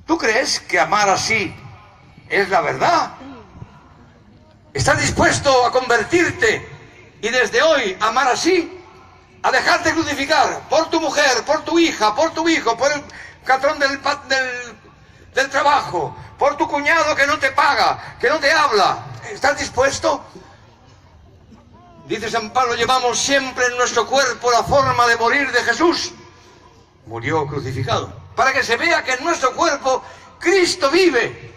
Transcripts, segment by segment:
¿Tú crees que amar así es la verdad? ¿Estás dispuesto a convertirte y desde hoy amar así? A dejarte crucificar por tu mujer, por tu hija, por tu hijo, por el patrón del trabajo, por tu cuñado que no te paga, que no te habla. ¿Estás dispuesto? Dice San Pablo, llevamos siempre en nuestro cuerpo la forma de morir de Jesús. Murió crucificado. Para que se vea que en nuestro cuerpo Cristo vive.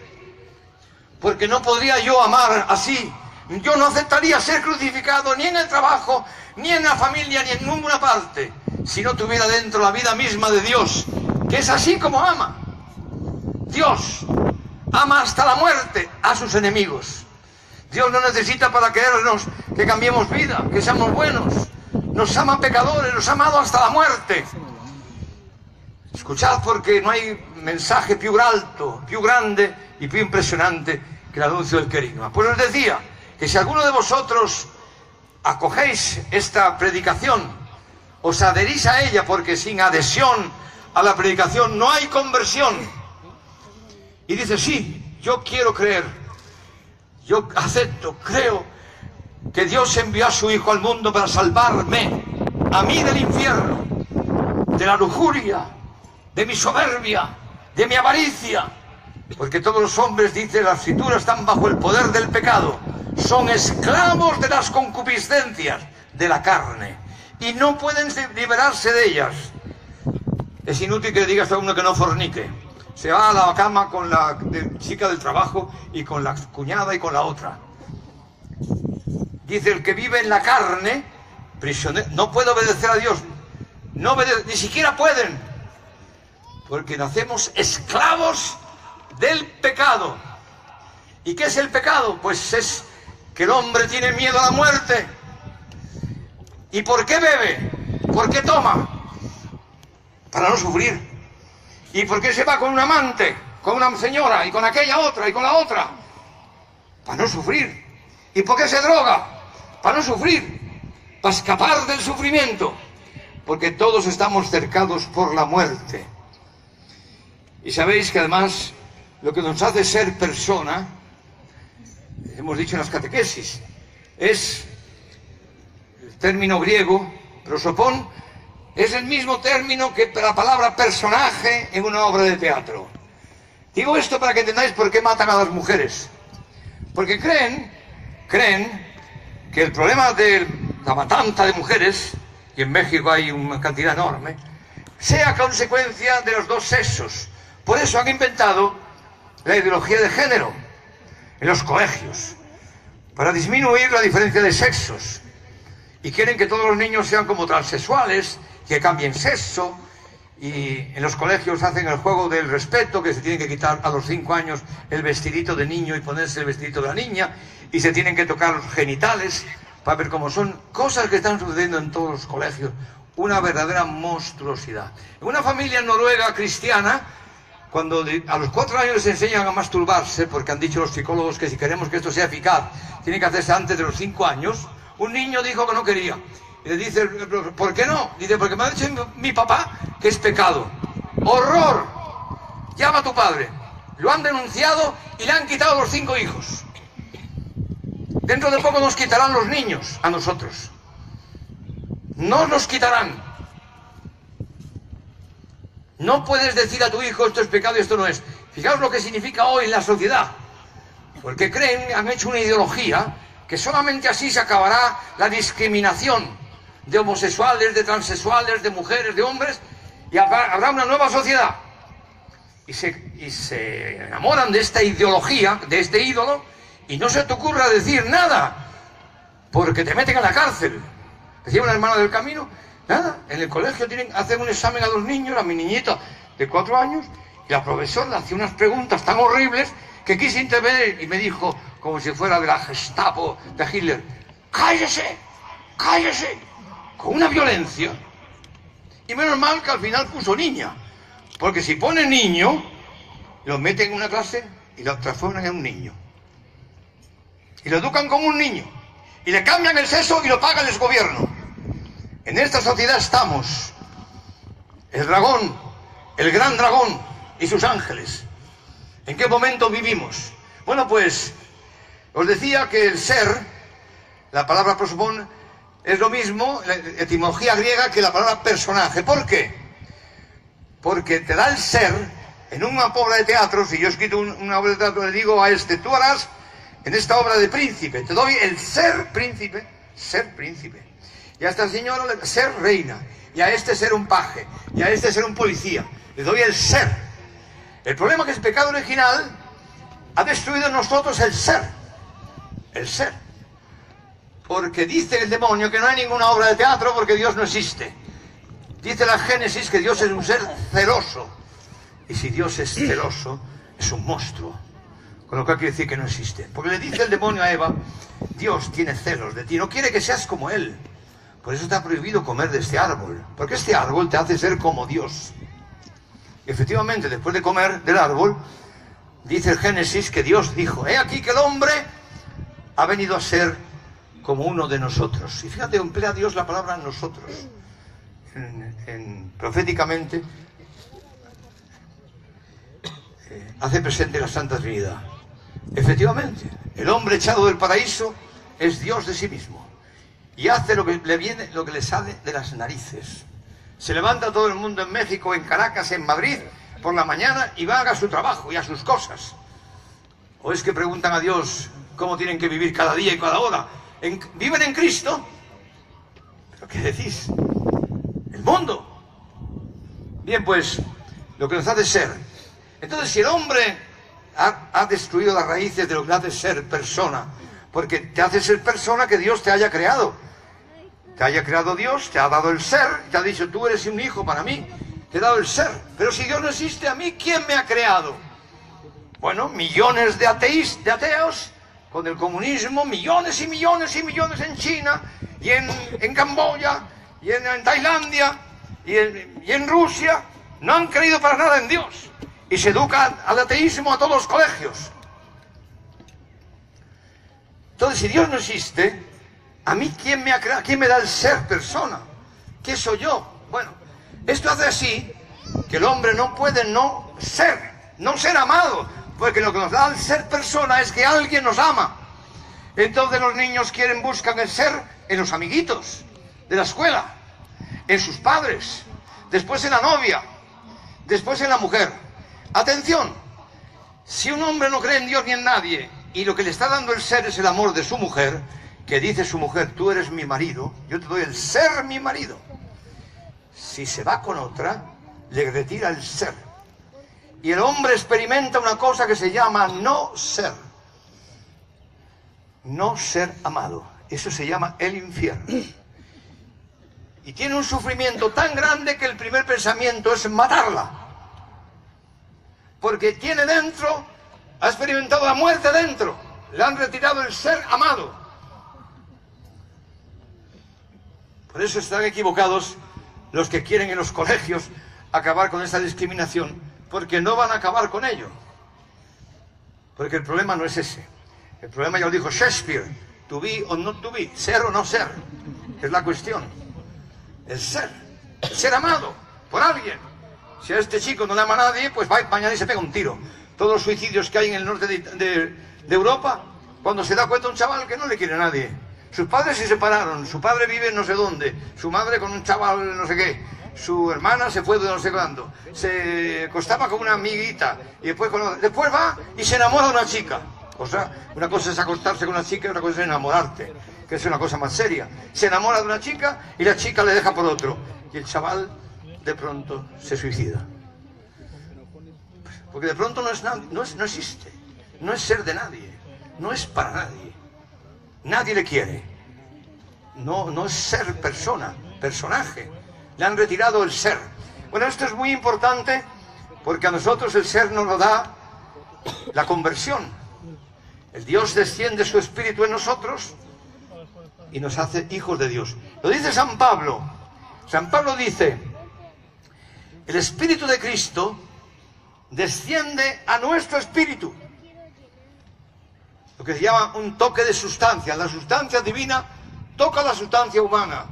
Porque no podría yo amar así. Yo no aceptaría ser crucificado ni en el trabajo, ni en la familia, ni en ninguna parte, si no tuviera dentro la vida misma de Dios, que es así como ama. Dios ama hasta la muerte a sus enemigos. Dios no necesita para querernos que cambiemos vida, que seamos buenos. Nos ama pecadores, nos ha amado hasta la muerte. Escuchad, porque no hay mensaje più alto, più grande y più impresionante que el anuncio del querigma. Pues os decía que si alguno de vosotros acogéis esta predicación, os adherís a ella, porque sin adhesión a la predicación no hay conversión. Y dice, sí, yo quiero creer, yo acepto, creo que Dios envió a su Hijo al mundo para salvarme, a mí del infierno, de la lujuria, de mi soberbia, de mi avaricia, porque todos los hombres, dice la Escritura, están bajo el poder del pecado, son esclavos de las concupiscencias de la carne y no pueden liberarse de ellas. Es inútil que le digas a uno que no fornique. Se va a la cama con la chica del trabajo y con la cuñada y con la otra. Dice, el que vive en la carne, prisionero, no puede obedecer a Dios. Ni siquiera pueden, porque nacemos esclavos del pecado. ¿Y qué es el pecado? Pues es que el hombre tiene miedo a la muerte. ¿Y por qué bebe? ¿Por qué toma? Para no sufrir. ¿Y por qué se va con un amante, con una señora, y con aquella otra, y con la otra? Para no sufrir. ¿Y por qué se droga? Para no sufrir. Para escapar del sufrimiento. Porque todos estamos cercados por la muerte. Y sabéis que además lo que nos hace ser persona, hemos dicho en las catequesis, es el término griego, prosopón, es el mismo término que la palabra personaje en una obra de teatro. Digo esto para que entendáis por qué matan a las mujeres. Porque creen que el problema de la matanza de mujeres, y en México hay una cantidad enorme, sea consecuencia de los dos sexos. Por eso han inventado la ideología de género en los colegios, para disminuir la diferencia de sexos. Y quieren que todos los niños sean como transexuales, que cambien sexo, y en los colegios hacen el juego del respeto, que se tienen que quitar a los 5 años el vestidito de niño y ponerse el vestidito de la niña, y se tienen que tocar los genitales, para ver cómo son cosas que están sucediendo en todos los colegios, una verdadera monstruosidad. En una familia noruega cristiana, cuando a los 4 años les enseñan a masturbarse, porque han dicho los psicólogos que si queremos que esto sea eficaz, tiene que hacerse antes de los 5 años, un niño dijo que no quería. Y le dice, ¿por qué no? Dice, porque me ha dicho mi papá que es pecado. ¡Horror! Llama a tu padre. Lo han denunciado y le han quitado los 5 hijos. Dentro de poco nos quitarán los niños a nosotros. No nos quitarán. No puedes decir a tu hijo esto es pecado y esto no es. Fijaos lo que significa hoy en la sociedad. Porque han hecho una ideología que solamente así se acabará la discriminación de homosexuales, de transexuales, de mujeres, de hombres, y habrá una nueva sociedad. Y se enamoran de esta ideología, de este ídolo, y no se te ocurra decir nada, porque te meten en la cárcel. Decía una hermana del camino, nada, en el colegio hacen un examen a los niños, a mi niñita de 4 años, y la profesora le hacía unas preguntas tan horribles que quise intervenir y me dijo, como si fuera de la Gestapo de Hitler, ¡cállese! ¡Cállese! Con una violencia. Y menos mal que al final puso niña, porque si pone niño, lo meten en una clase y lo transforman en un niño. Y lo educan como un niño. Y le cambian el sexo y lo pagan el gobierno. En esta sociedad estamos. El dragón, el gran dragón y sus ángeles. ¿En qué momento vivimos? Bueno, pues os decía que el ser, la palabra prosopon, es lo mismo, la etimología griega, que la palabra personaje. ¿Por qué? Porque te da el ser. En una obra de teatro, si yo he escrito una obra de teatro, le digo a este, tú harás en esta obra de príncipe, te doy el ser príncipe, y a esta señora ser reina, y a este ser un paje, y a este ser un policía, le doy el ser. El problema es que el pecado original ha destruido en nosotros el ser, porque dice el demonio que no hay ninguna obra de teatro porque Dios no existe. Dice la Génesis que Dios es un ser celoso. Y si Dios es celoso, es un monstruo. Con lo cual quiere decir que no existe. Porque le dice el demonio a Eva, Dios tiene celos de ti, no quiere que seas como Él. Por eso está prohibido comer de este árbol. Porque este árbol te hace ser como Dios. Y efectivamente, después de comer del árbol, dice el Génesis que Dios dijo, he aquí que el hombre ha venido a ser como uno de nosotros. Y fíjate, emplea Dios la palabra nosotros. Proféticamente hace presente la Santa Trinidad. Efectivamente, el hombre echado del paraíso es Dios de sí mismo y hace lo que le viene, lo que le sale de las narices. Se levanta todo el mundo en México, en Caracas, en Madrid por la mañana y va a hacer su trabajo y a sus cosas. ¿O es que preguntan a Dios cómo tienen que vivir cada día y cada hora? ¿Viven en Cristo? ¿Pero qué decís? El mundo. Bien, pues lo que nos hace ser. Entonces, si el hombre ha destruido las raíces de lo que hace ser persona, porque te hace ser persona que Dios te haya creado. Te haya creado Dios, te ha dado el ser, te ha dicho, tú eres un hijo para mí, te he dado el ser. Pero si Dios no existe, a mí, ¿quién me ha creado? Bueno, millones de ateos, con el comunismo, millones y millones y millones en China, y en Camboya, y en Tailandia, y en Rusia, no han creído para nada en Dios. Y se educa al ateísmo a todos los colegios. Entonces, si Dios no existe, ¿a mí quién me ha creado? ¿Quién me da el ser persona? ¿Qué soy yo? Bueno, esto hace así que el hombre no puede no ser amado, porque lo que nos da el ser persona es que alguien nos ama. Entonces los niños buscan el ser en los amiguitos de la escuela, en sus padres, después en la novia, después en la mujer. Atención, si un hombre no cree en Dios ni en nadie, y lo que le está dando el ser es el amor de su mujer, que dice su mujer, tú eres mi marido, yo te doy el ser mi marido. Si se va con otra, le retira el ser. Y el hombre experimenta una cosa que se llama no ser. No ser amado. Eso se llama el infierno. Y tiene un sufrimiento tan grande que el primer pensamiento es matarla. Porque tiene dentro, ha experimentado la muerte dentro. Le han retirado el ser amado. Por eso están equivocados los que quieren en los colegios acabar con esa discriminación, porque no van a acabar con ello. Porque el problema no es ese. El problema ya lo dijo Shakespeare, to be or not to be, ser o no ser, es la cuestión. El ser amado por alguien. Si a este chico no le ama a nadie, pues va mañana y se pega un tiro. Todos los suicidios que hay en el norte de Europa, cuando se da cuenta un chaval que no le quiere a nadie. Sus padres se separaron, su padre vive en no sé dónde, su madre con un chaval no sé qué, su hermana se fue de no sé cuándo, se acostaba con una amiguita, y después va y se enamora de una chica. O sea, una cosa es acostarse con una chica y otra cosa es enamorarte, que es una cosa más seria. Se enamora de una chica y la chica le deja por otro. Y el chaval de pronto se suicida. Porque de pronto no existe, no es ser de nadie, no es para nadie. Nadie le quiere. No es ser persona, personaje. Le han retirado el ser. Bueno, esto es muy importante porque a nosotros el ser nos lo da la conversión. El Dios desciende su espíritu en nosotros y nos hace hijos de Dios. Lo dice San Pablo. San Pablo dice, el Espíritu de Cristo desciende a nuestro espíritu. Lo que se llama un toque de sustancia. La sustancia divina toca la sustancia humana.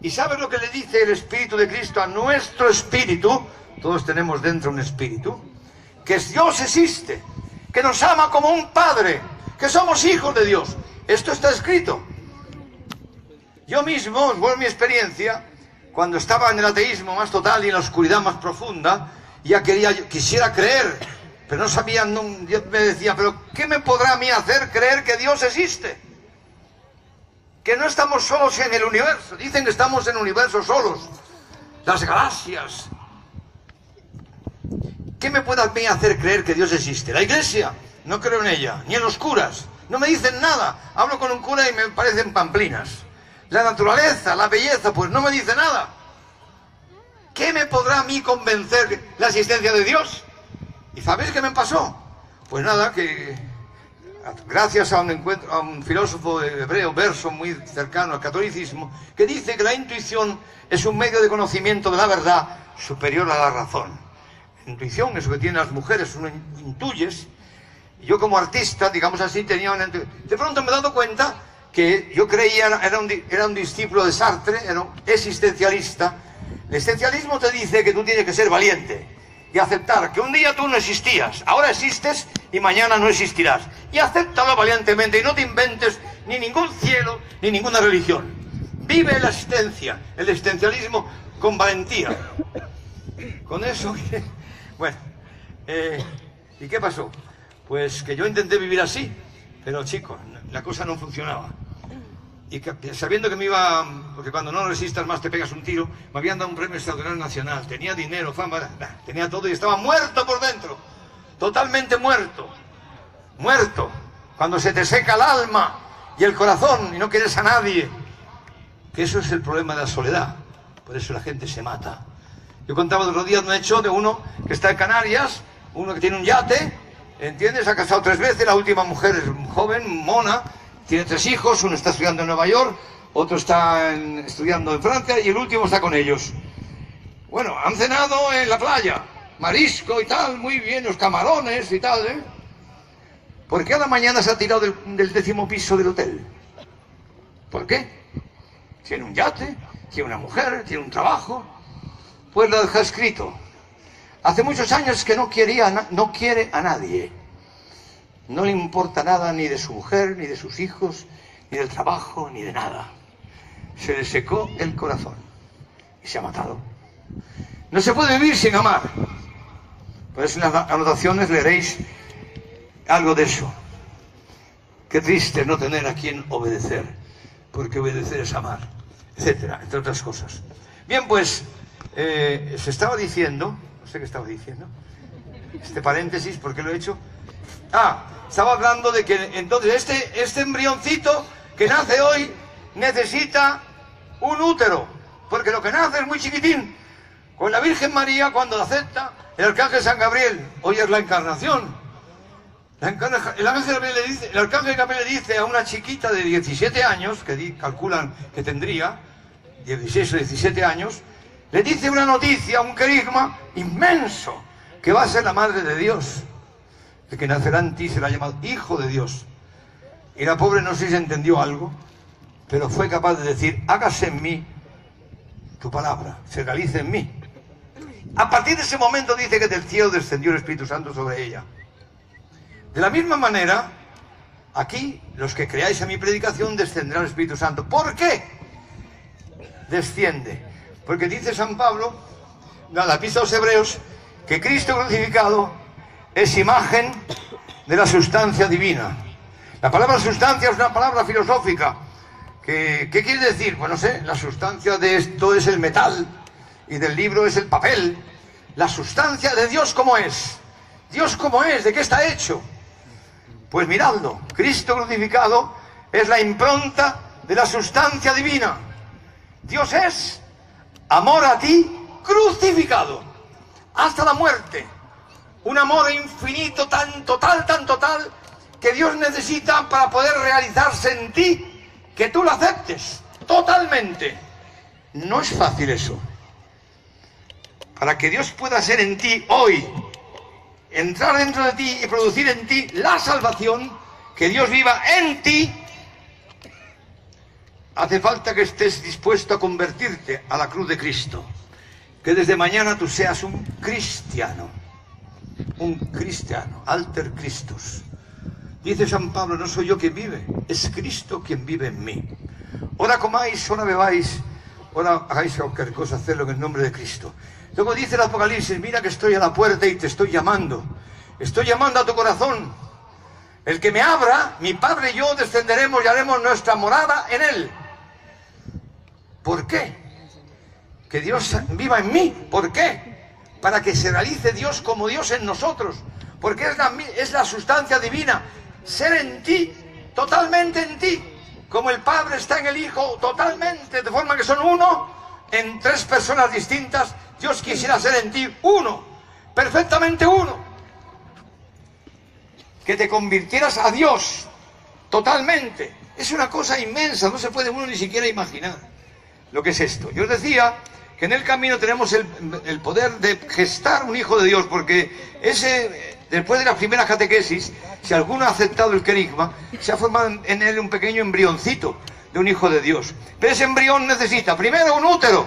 ¿Y sabes lo que le dice el Espíritu de Cristo a nuestro espíritu? Todos tenemos dentro un espíritu. que Dios existe, que nos ama como un padre, que somos hijos de Dios. Esto está escrito. Yo mismo, por mi experiencia, cuando estaba en el ateísmo más total y en la oscuridad más profunda, ya quisiera creer, pero no sabía, yo me decía, pero ¿qué me podrá a mí hacer creer que Dios existe? Que no estamos solos en el universo. Dicen que estamos en el universo solos. Las galaxias. ¿Qué me puede a mí hacer creer que Dios existe? La iglesia, no creo en ella, ni en los curas. No me dicen nada. Hablo con un cura y me parecen pamplinas. La naturaleza, la belleza, pues no me dice nada. ¿Qué me podrá a mí convencer la existencia de Dios? ¿Y sabéis qué me pasó? Pues nada, que gracias a un filósofo hebreo, verso muy cercano al catolicismo, que dice que la intuición es un medio de conocimiento de la verdad superior a la razón. Intuición, eso que tienen las mujeres, uno intuyes. Y yo como artista, digamos así, tenía una intuición. De pronto me he dado cuenta que yo creía, era un discípulo de Sartre, era un existencialista. El existencialismo te dice que tú tienes que ser valiente y aceptar que un día tú no existías, ahora existes y mañana no existirás. Y acéptalo valientemente y no te inventes ni ningún cielo ni ninguna religión. Vive la existencia, el existencialismo con valentía. Con eso, bueno, ¿y qué pasó? Pues que yo intenté vivir así, pero chicos, la cosa no funcionaba. Y que, sabiendo que me iba, porque cuando no resistas más te pegas un tiro, me habían dado un premio extraordinario nacional, tenía dinero, fama, tenía todo y estaba muerto por dentro, totalmente muerto, muerto, cuando se te seca el alma y el corazón y no quieres a nadie, que eso es el problema de la soledad, por eso la gente se mata. Yo contaba el otro día un hecho de uno que está en Canarias, uno que tiene un yate, ¿entiendes? Ha casado 3 veces, la última mujer es joven, mona, tiene 3 hijos, uno está estudiando en Nueva York, otro está estudiando en Francia y el último está con ellos. Bueno, han cenado en la playa, marisco y tal, muy bien, los camarones y tal, ¿eh? ¿Por qué a la mañana se ha tirado del 10º piso del hotel? ¿Por qué? Tiene un yate, tiene una mujer, tiene un trabajo. Pues lo deja escrito. Hace muchos años que no quiere a nadie. No le importa nada ni de su mujer, ni de sus hijos, ni del trabajo, ni de nada. Se le secó el corazón y se ha matado. No se puede vivir sin amar. Por eso en las anotaciones leeréis algo de eso. Qué triste no tener a quien obedecer, porque obedecer es amar, etcétera, entre otras cosas. Bien, pues, se estaba diciendo, no sé qué estaba diciendo, este paréntesis, ¿por qué lo he hecho? Estaba hablando de que entonces este embrioncito que nace hoy necesita un útero, porque lo que nace es muy chiquitín. Con la Virgen María, cuando la acepta, el arcángel San Gabriel, hoy es la encarnación. El arcángel Gabriel le dice a una chiquita de 17 años, que calculan que tendría 16 o 17 años, le dice una noticia, un querigma inmenso, que va a ser la madre de Dios. El que nacerá en ti será llamado Hijo de Dios. Y la pobre no sé si entendió algo, pero fue capaz de decir, hágase en mí tu palabra, se realice en mí. A partir de ese momento dice que del cielo descendió el Espíritu Santo sobre ella. De la misma manera, aquí, los que creáis en mi predicación, descenderá el Espíritu Santo. ¿Por qué desciende? Porque dice San Pablo, en la Epístola a los Hebreos, que Cristo crucificado es imagen de la sustancia divina. La palabra sustancia es una palabra filosófica. ¿Qué quiere decir? Pues no sé, la sustancia de esto es el metal y del libro es el papel. La sustancia de Dios, ¿cómo es? Dios, ¿cómo es? ¿De qué está hecho? Pues miradlo, Cristo crucificado es la impronta de la sustancia divina. Dios es amor a ti crucificado hasta la muerte. Un amor infinito, tan total, que Dios necesita para poder realizarse en ti, que tú lo aceptes totalmente. No es fácil eso. Para que Dios pueda ser en ti hoy, entrar dentro de ti y producir en ti la salvación, que Dios viva en ti, hace falta que estés dispuesto a convertirte a la cruz de Cristo. Que desde mañana tú seas un cristiano. un cristiano, alter Christus. Dice San Pablo, no soy yo quien vive, es Cristo quien vive en mí. Ora comáis, ora bebáis, ora hagáis cualquier cosa, hacerlo en el nombre de Cristo. Luego dice el Apocalipsis, mira que estoy a la puerta y te estoy llamando a tu corazón. El que me abra, mi Padre y yo descenderemos y haremos nuestra morada en él. ¿Por qué? Que Dios viva en mí. ¿Por qué? Para que se realice Dios como Dios en nosotros. Porque es la sustancia divina. Ser en ti, totalmente en ti. Como el Padre está en el Hijo, totalmente. De forma que son uno, en tres personas distintas. Dios quisiera ser en ti uno. Perfectamente uno. Que te convirtieras a Dios totalmente. Es una cosa inmensa, no se puede uno ni siquiera imaginar lo que es esto. Yo os decía que en el camino tenemos el poder de gestar un hijo de Dios, porque después de la primera catequesis, si alguno ha aceptado el querigma, se ha formado en él un pequeño embrioncito de un hijo de Dios. Pero ese embrión necesita, primero, un útero,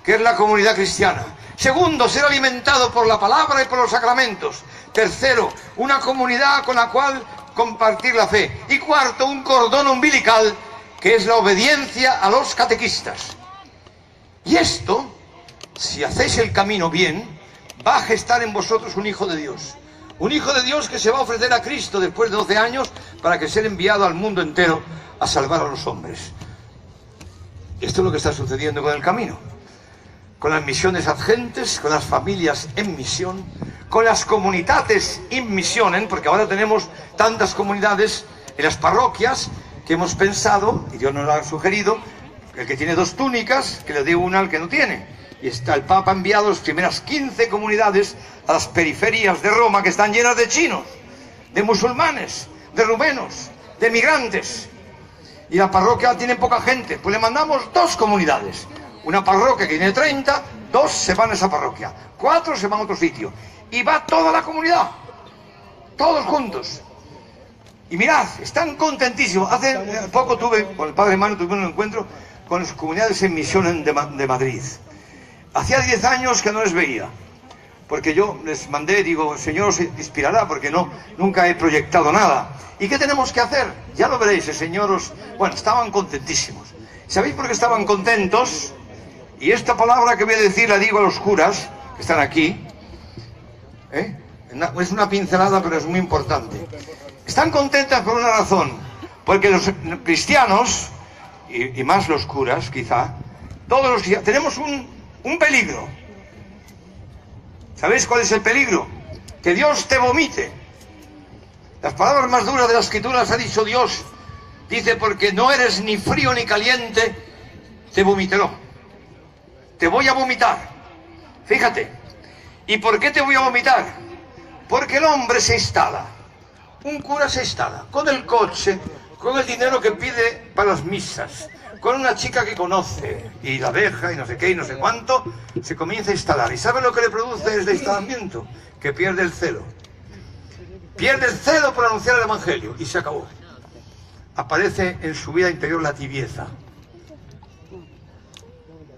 que es la comunidad cristiana. Segundo, ser alimentado por la palabra y por los sacramentos. Tercero, una comunidad con la cual compartir la fe. Y cuarto, un cordón umbilical, que es la obediencia a los catequistas. Y esto, si hacéis el camino bien, va a gestar en vosotros un hijo de Dios. Un hijo de Dios que se va a ofrecer a Cristo después de 12 años para que sea enviado al mundo entero a salvar a los hombres. Esto es lo que está sucediendo con el camino. Con las misiones agentes, con las familias en misión, con las comunidades in misionen, porque ahora tenemos tantas comunidades en las parroquias que hemos pensado, y Dios nos lo ha sugerido, el que tiene 2 túnicas, que le dé una al que no tiene. Y está el Papa ha enviado las primeras 15 comunidades a las periferias de Roma, que están llenas de chinos, de musulmanes, de rumenos, de migrantes. Y la parroquia tiene poca gente, pues le mandamos 2 comunidades. Una parroquia que tiene 30, 2 se van a esa parroquia, 4 se van a otro sitio. Y va toda la comunidad, todos juntos. Y mirad, están contentísimos. Hace poco con el padre Manu, tuve un encuentro con las comunidades en misión de Madrid. Hacía 10 años que no les veía, porque yo les mandé, digo, el Señor os inspirará, porque nunca he proyectado nada. ¿Y qué tenemos que hacer? Ya lo veréis, el Señor os... Bueno, estaban contentísimos. ¿Sabéis por qué estaban contentos? Y esta palabra que voy a decir la digo a los curas que están aquí. Es una pincelada, pero es muy importante. Están contentas por una razón, porque los cristianos, y más los curas quizá, todos los días tenemos un peligro. ¿Sabéis cuál es el peligro? Que Dios te vomite. Las palabras más duras de la Escritura las ha dicho Dios. Dice, porque no eres ni frío ni caliente, te vomitaré. Te voy a vomitar. Fíjate. ¿Y por qué te voy a vomitar? Porque el hombre se instala. Un cura se instala con el coche, con el dinero que pide para las misas, con una chica que conoce y la deja y no sé qué y no sé cuánto, se comienza a instalar. ¿Y sabe lo que le produce este instalamiento? Que pierde el celo. Pierde el celo por anunciar el Evangelio y se acabó. Aparece en su vida interior la tibieza.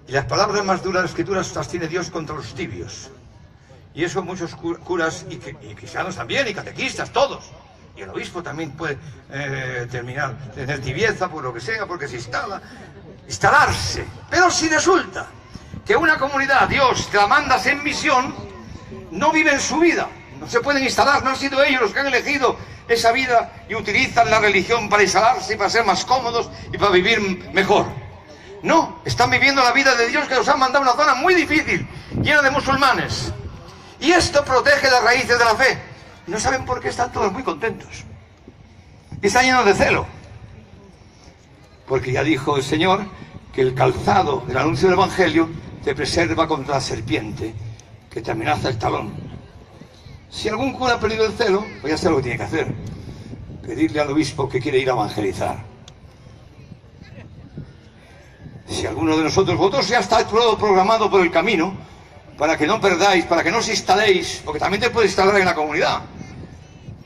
Y las palabras más duras de las Escrituras las tiene Dios contra los tibios. Y eso muchos curas y cristianos también, y catequistas, todos. Y el obispo también puede tener tibieza por lo que sea, porque se instalarse. Pero si resulta que una comunidad, Dios te la mandas en misión, no viven su vida, no se pueden instalar, no han sido ellos los que han elegido esa vida y utilizan la religión para instalarse y para ser más cómodos y para vivir mejor. No, están viviendo la vida de Dios, que los han mandado a una zona muy difícil, llena de musulmanes. Y esto protege las raíces de la fe. No saben por qué están todos muy contentos. Y están llenos de celo. Porque ya dijo el Señor que el calzado del anuncio del Evangelio te preserva contra la serpiente que te amenaza el talón. Si algún cura ha perdido el celo, pues ya sabe lo que tiene que hacer. Pedirle al obispo que quiere ir a evangelizar. Si alguno de vosotros ya está todo programado por el camino, para que no perdáis, para que no os instaléis, porque también te puedes instalar en la comunidad,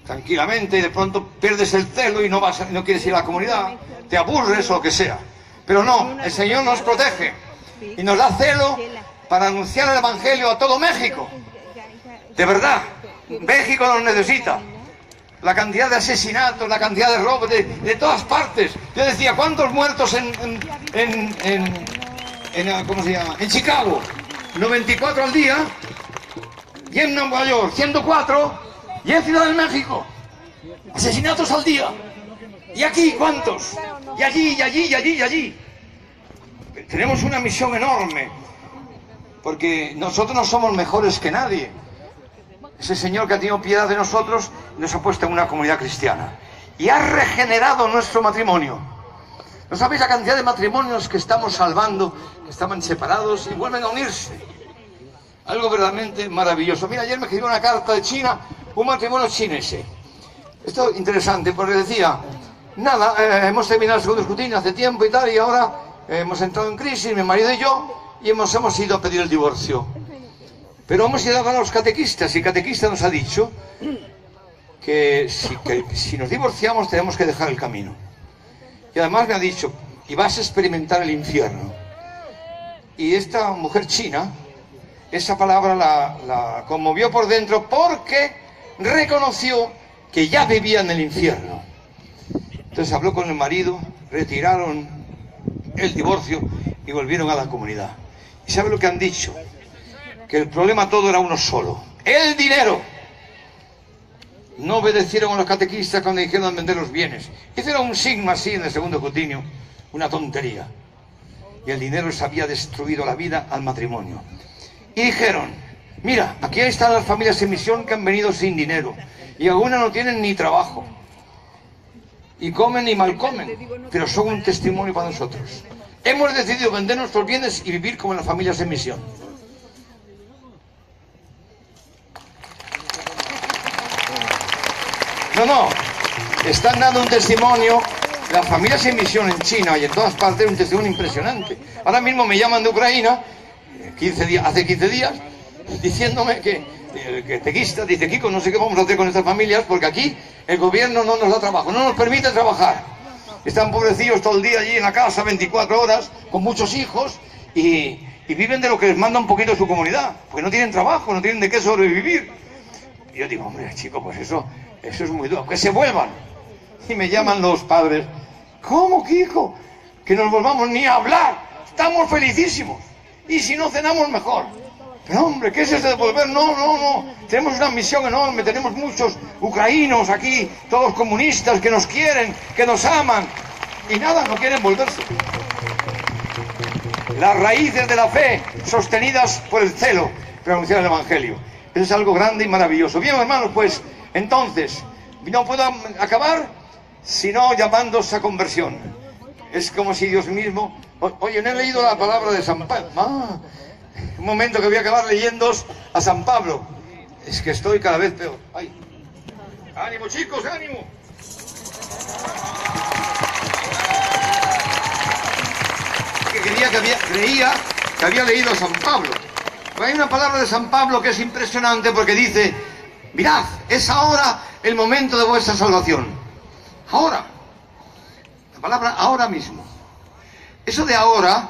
tranquilamente, y de pronto pierdes el celo y no quieres ir a la comunidad, te aburres o lo que sea. Pero no, el Señor nos protege y nos da celo para anunciar el Evangelio a todo México. De verdad, México nos necesita. La cantidad de asesinatos, la cantidad de robos de todas partes. Yo decía, ¿cuántos muertos ¿cómo se llama? En Chicago? 94 al día. Y en Nueva York, 104. Y en Ciudad de México, asesinatos al día. ¿Y aquí cuántos? Y allí, y allí, y allí, y allí. Tenemos una misión enorme. Porque nosotros no somos mejores que nadie. Ese Señor que ha tenido piedad de nosotros nos ha puesto en una comunidad cristiana y ha regenerado nuestro matrimonio. ¿No sabéis la cantidad de matrimonios que estamos salvando, que estaban separados y vuelven a unirse? Algo verdaderamente maravilloso. Mira, ayer me escribió una carta de China, un matrimonio chinese. Esto es interesante porque decía, nada, hemos terminado el segundo escrutinio hace tiempo y tal, y ahora hemos entrado en crisis, mi marido y yo, y hemos ido a pedir el divorcio. Pero hemos ido a hablar a los catequistas y el catequista nos ha dicho que si nos divorciamos tenemos que dejar el camino. Y además me ha dicho, y vas a experimentar el infierno. Y esta mujer china, esa palabra la conmovió por dentro porque reconoció que ya vivía en el infierno. Entonces habló con el marido, retiraron el divorcio y volvieron a la comunidad. ¿Y sabe lo que han dicho? Que el problema todo era uno solo, el dinero. No obedecieron a los catequistas cuando dijeron vender los bienes. Hicieron un signo así en el segundo escrutinio, una tontería. Y el dinero les había destruido la vida al matrimonio. Y dijeron, mira, aquí están las familias en misión que han venido sin dinero. Y algunas no tienen ni trabajo. Y comen y mal comen, pero son un testimonio para nosotros. Hemos decidido vender nuestros bienes y vivir como en las familias en misión. No, están dando un testimonio, las familias en misión en China y en todas partes, un testimonio impresionante. Ahora mismo me llaman de Ucrania, hace 15 días, diciéndome que el catequista dice, Kiko, no sé qué vamos a hacer con estas familias, porque aquí el gobierno no nos da trabajo, no nos permite trabajar. Están pobrecillos todo el día allí en la casa, 24 horas, con muchos hijos, y viven de lo que les manda un poquito su comunidad, porque no tienen trabajo, no tienen de qué sobrevivir. Y yo digo, hombre, chico, pues eso es muy duro, que se vuelvan. Y me llaman los padres, ¿cómo, Kiko? Que nos volvamos ni a hablar, estamos felicísimos, y si no cenamos mejor. Pero hombre, ¿qué es eso de volver? No, tenemos una misión enorme, tenemos muchos ucranianos aquí, todos comunistas que nos quieren, que nos aman, y nada, no quieren volverse. Las raíces de la fe sostenidas por el celo para anunciar el Evangelio. Eso es algo grande y maravilloso. Bien, hermanos, pues, entonces, no puedo acabar sino llamándose a conversión. Es como si Dios mismo... Oye, no he leído la palabra de San Pablo. Un momento que voy a acabar leyendo a San Pablo. Es que estoy cada vez peor. ¡Ay! ¡Ánimo, chicos, ánimo! Creía que había leído a San Pablo. Pero hay una palabra de San Pablo que es impresionante porque dice, mirad, es ahora el momento de vuestra salvación. Ahora. La palabra ahora mismo. Eso de ahora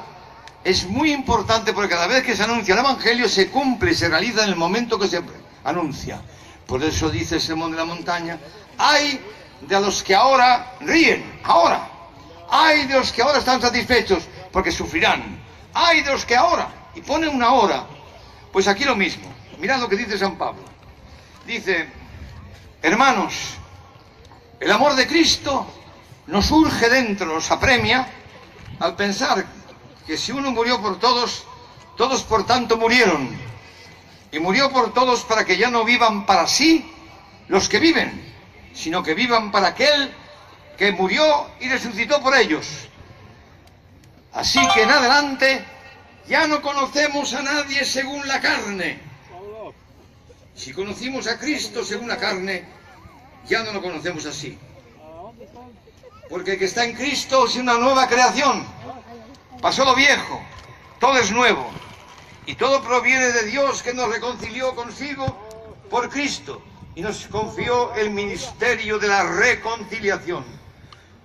es muy importante porque cada vez que se anuncia el Evangelio se cumple y se realiza en el momento que se anuncia. Por eso dice el Sermón de la Montaña, ay de los que ahora ríen, ahora. Ay de los que ahora están satisfechos porque sufrirán. Ay de los que ahora, y pone una hora. Pues aquí lo mismo. Mirad lo que dice San Pablo. Dice, hermanos, el amor de Cristo nos urge dentro, nos apremia al pensar que si uno murió por todos, todos por tanto murieron. Y murió por todos para que ya no vivan para sí los que viven, sino que vivan para aquel que murió y resucitó por ellos. Así que en adelante ya no conocemos a nadie según la carne. Si conocimos a Cristo según la carne, ya no lo conocemos así. Porque el que está en Cristo es una nueva creación. Pasó lo viejo, todo es nuevo. Y todo proviene de Dios que nos reconcilió consigo por Cristo y nos confió el ministerio de la reconciliación.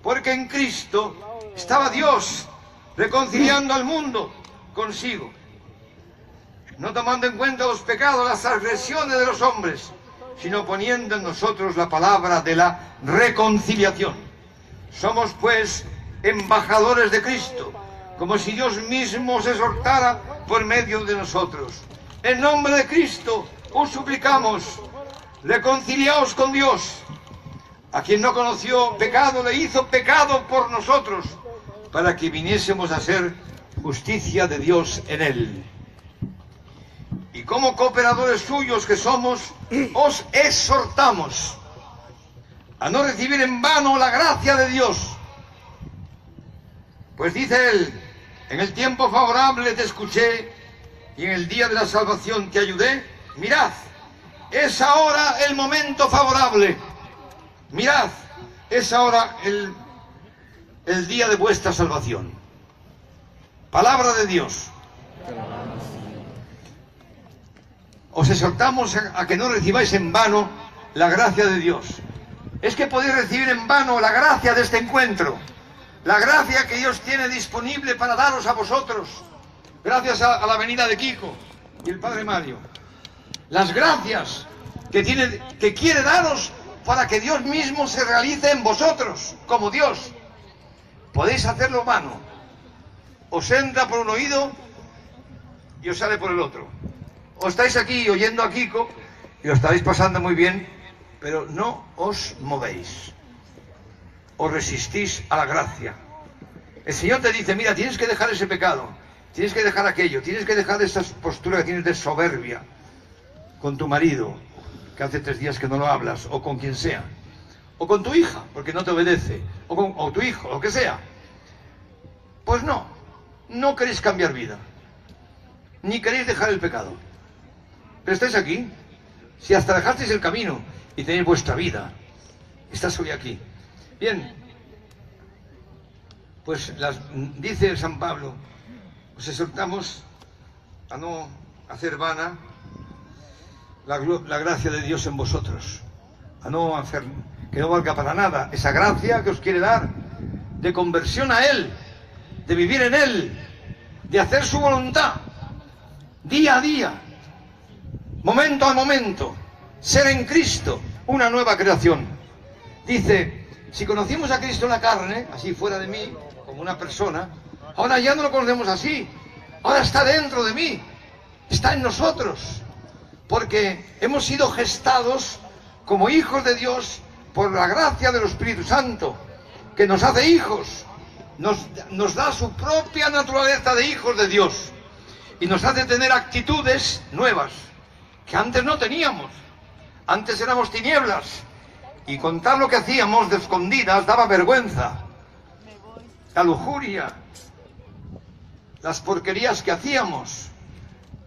Porque en Cristo estaba Dios reconciliando al mundo consigo, no tomando en cuenta los pecados, las transgresiones de los hombres, sino poniendo en nosotros la palabra de la reconciliación. Somos, pues, embajadores de Cristo, como si Dios mismo os exhortara por medio de nosotros. En nombre de Cristo os suplicamos, reconciliaos con Dios. A quien no conoció pecado, le hizo pecado por nosotros, para que viniésemos a ser justicia de Dios en él. Y como cooperadores suyos que somos, os exhortamos a no recibir en vano la gracia de Dios. Pues dice él, en el tiempo favorable te escuché, y en el día de la salvación te ayudé. Mirad, es ahora el momento favorable. Mirad, es ahora el día de vuestra salvación. Palabra de Dios. Os exhortamos a que no recibáis en vano la gracia de Dios. Es que podéis recibir en vano la gracia de este encuentro. La gracia que Dios tiene disponible para daros a vosotros. Gracias a la venida de Kiko y el Padre Mario. Las gracias que quiere daros para que Dios mismo se realice en vosotros, como Dios. Podéis hacerlo vano. Os entra por un oído y os sale por el otro. O estáis aquí oyendo a Kiko y os estáis pasando muy bien, pero no os movéis. Os resistís a la gracia. El Señor te dice, mira, tienes que dejar ese pecado, tienes que dejar aquello, tienes que dejar esa postura que tienes de soberbia con tu marido, que hace 3 días que no lo hablas, o con quien sea, o con tu hija, porque no te obedece, o tu hijo, lo que sea. Pues no queréis cambiar vida, ni queréis dejar el pecado. Pero estáis aquí. Si hasta dejasteis el camino y tenéis vuestra vida, estás hoy aquí. Bien, pues dice San Pablo, os exhortamos a no hacer vana la gracia de Dios en vosotros, a no hacer que no valga para nada esa gracia que os quiere dar de conversión a Él, de vivir en Él, de hacer su voluntad día a día, momento a momento, ser en Cristo una nueva creación. Dice, si conocimos a Cristo en la carne, así fuera de mí, como una persona, ahora ya no lo conocemos así, ahora está dentro de mí, está en nosotros, porque hemos sido gestados como hijos de Dios por la gracia del Espíritu Santo, que nos hace hijos, nos da su propia naturaleza de hijos de Dios, y nos hace tener actitudes nuevas, que antes no teníamos. Antes éramos tinieblas, y contar lo que hacíamos de escondidas daba vergüenza. La lujuria, las porquerías que hacíamos,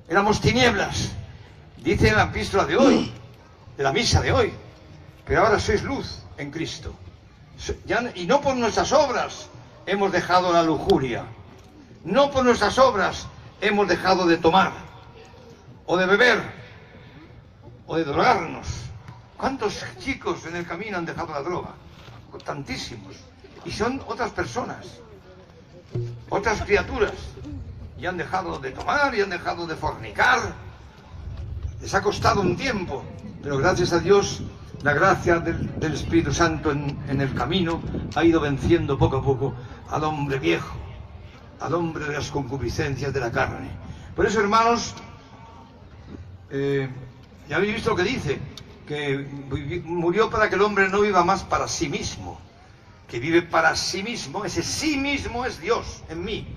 éramos tinieblas. Dice en la epístola de hoy, de la misa de hoy, pero ahora sois luz en Cristo. Y no por nuestras obras hemos dejado la lujuria, no por nuestras obras hemos dejado de tomar, o de beber, o de drogarnos. ¿Cuántos chicos en el camino han dejado la droga? Tantísimos. Y son otras personas, otras criaturas, y han dejado de tomar, y han dejado de fornicar. Les ha costado un tiempo, pero gracias a Dios, la gracia del Espíritu Santo en el camino ha ido venciendo poco a poco al hombre viejo, al hombre de las concupiscencias de la carne. Por eso, hermanos, ya habéis visto lo que dice, que murió para que el hombre no viva más para sí mismo, que vive para sí mismo. Ese sí mismo es Dios en mí.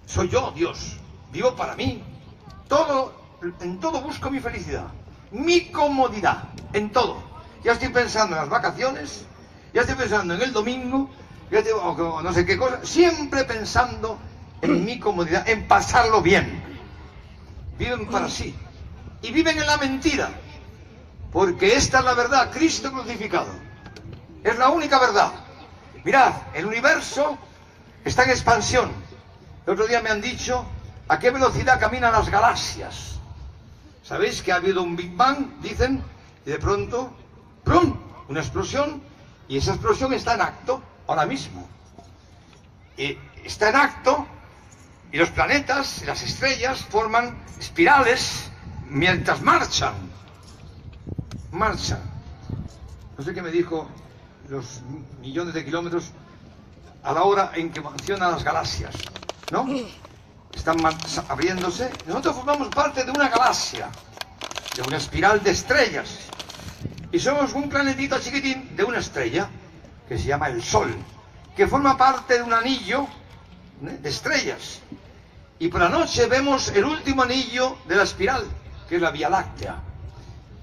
Soy yo Dios, vivo para mí. En todo busco mi felicidad, mi comodidad, en todo. Ya estoy pensando en las vacaciones, ya estoy pensando en el domingo, o no sé qué cosa, siempre pensando en mi comodidad, en pasarlo bien. Viven para sí y viven en la mentira, porque esta es la verdad, Cristo crucificado. Es la única verdad. Mirad, el universo está en expansión. El otro día me han dicho a qué velocidad caminan las galaxias. ¿Sabéis que ha habido un Big Bang? Dicen, y de pronto, ¡prum!, una explosión, y esa explosión está en acto ahora mismo. Y está en acto, y los planetas y las estrellas forman espirales mientras marchan. marchan. No sé qué me dijo, los millones de kilómetros a la hora en que funcionan las galaxias, ¿no? Están abriéndose. Nosotros formamos parte de una galaxia, de una espiral de estrellas. Y somos un planetito chiquitín de una estrella, que se llama el Sol, que forma parte de un anillo de estrellas. Y por la noche vemos el último anillo de la espiral, que es la Vía Láctea,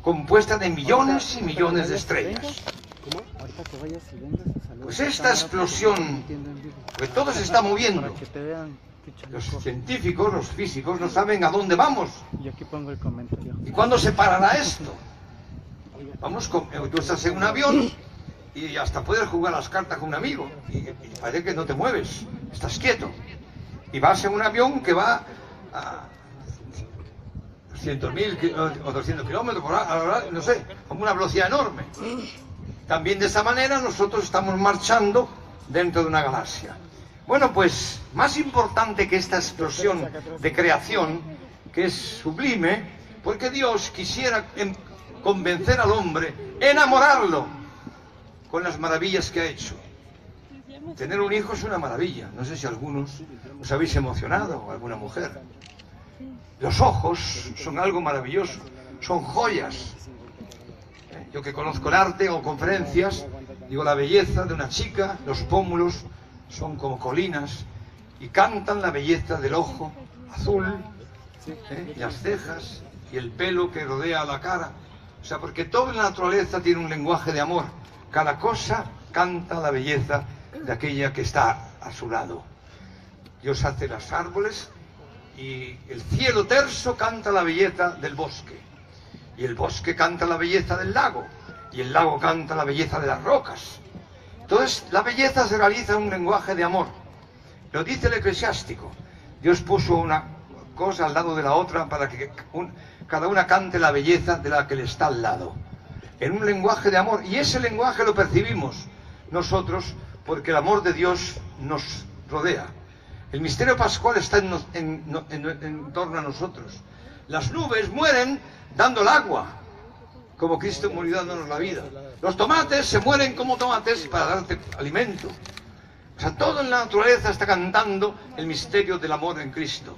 compuesta de millones y millones de estrellas. Pues esta explosión, que todo se está moviendo, los científicos, los físicos no saben a dónde vamos. ¿Y cuándo se parará esto? Tú estás en un avión y hasta puedes jugar las cartas con un amigo y parece que no te mueves, estás quieto. Y vas en un avión que va a 200.000 o 200 kilómetros por hora, no sé, con una velocidad enorme. También de esa manera nosotros estamos marchando dentro de una galaxia. Bueno, pues más importante que esta explosión de creación, que es sublime, porque Dios quisiera convencer al hombre, enamorarlo con las maravillas que ha hecho. Tener un hijo es una maravilla. No sé si algunos os habéis emocionado, o alguna mujer. Los ojos son algo maravilloso, son joyas. Yo que conozco el arte o conferencias, digo la belleza de una chica, los pómulos son como colinas y cantan la belleza del ojo azul, y las cejas y el pelo que rodea la cara. O sea, porque toda la naturaleza tiene un lenguaje de amor. Cada cosa canta la belleza de aquella que está a su lado. Dios hace los árboles y el cielo terso canta la belleza del bosque. Y el bosque canta la belleza del lago. Y el lago canta la belleza de las rocas. Entonces, la belleza se realiza en un lenguaje de amor. Lo dice el Eclesiástico. Dios puso una cosa al lado de la otra para que cada una cante la belleza de la que le está al lado. En un lenguaje de amor. Y ese lenguaje lo percibimos nosotros porque el amor de Dios nos rodea. El misterio pascual está en torno a nosotros. Las nubes mueren dando el agua, como Cristo murió dándonos la vida. Los tomates se mueren como tomates para darte alimento. O sea, todo en la naturaleza está cantando el misterio del amor en Cristo.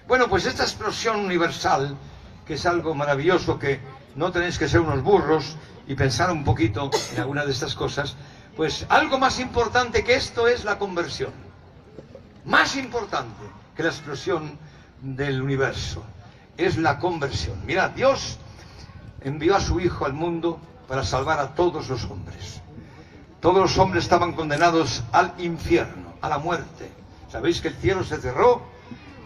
Bueno, pues esta explosión universal, que es algo maravilloso, que no tenéis que ser unos burros y pensar un poquito en alguna de estas cosas, pues algo más importante que esto es la conversión. Más importante que la explosión del universo es la conversión. Mirad, Dios envió a su Hijo al mundo para salvar a todos los hombres. Todos los hombres estaban condenados al infierno, a la muerte. Sabéis que el cielo se cerró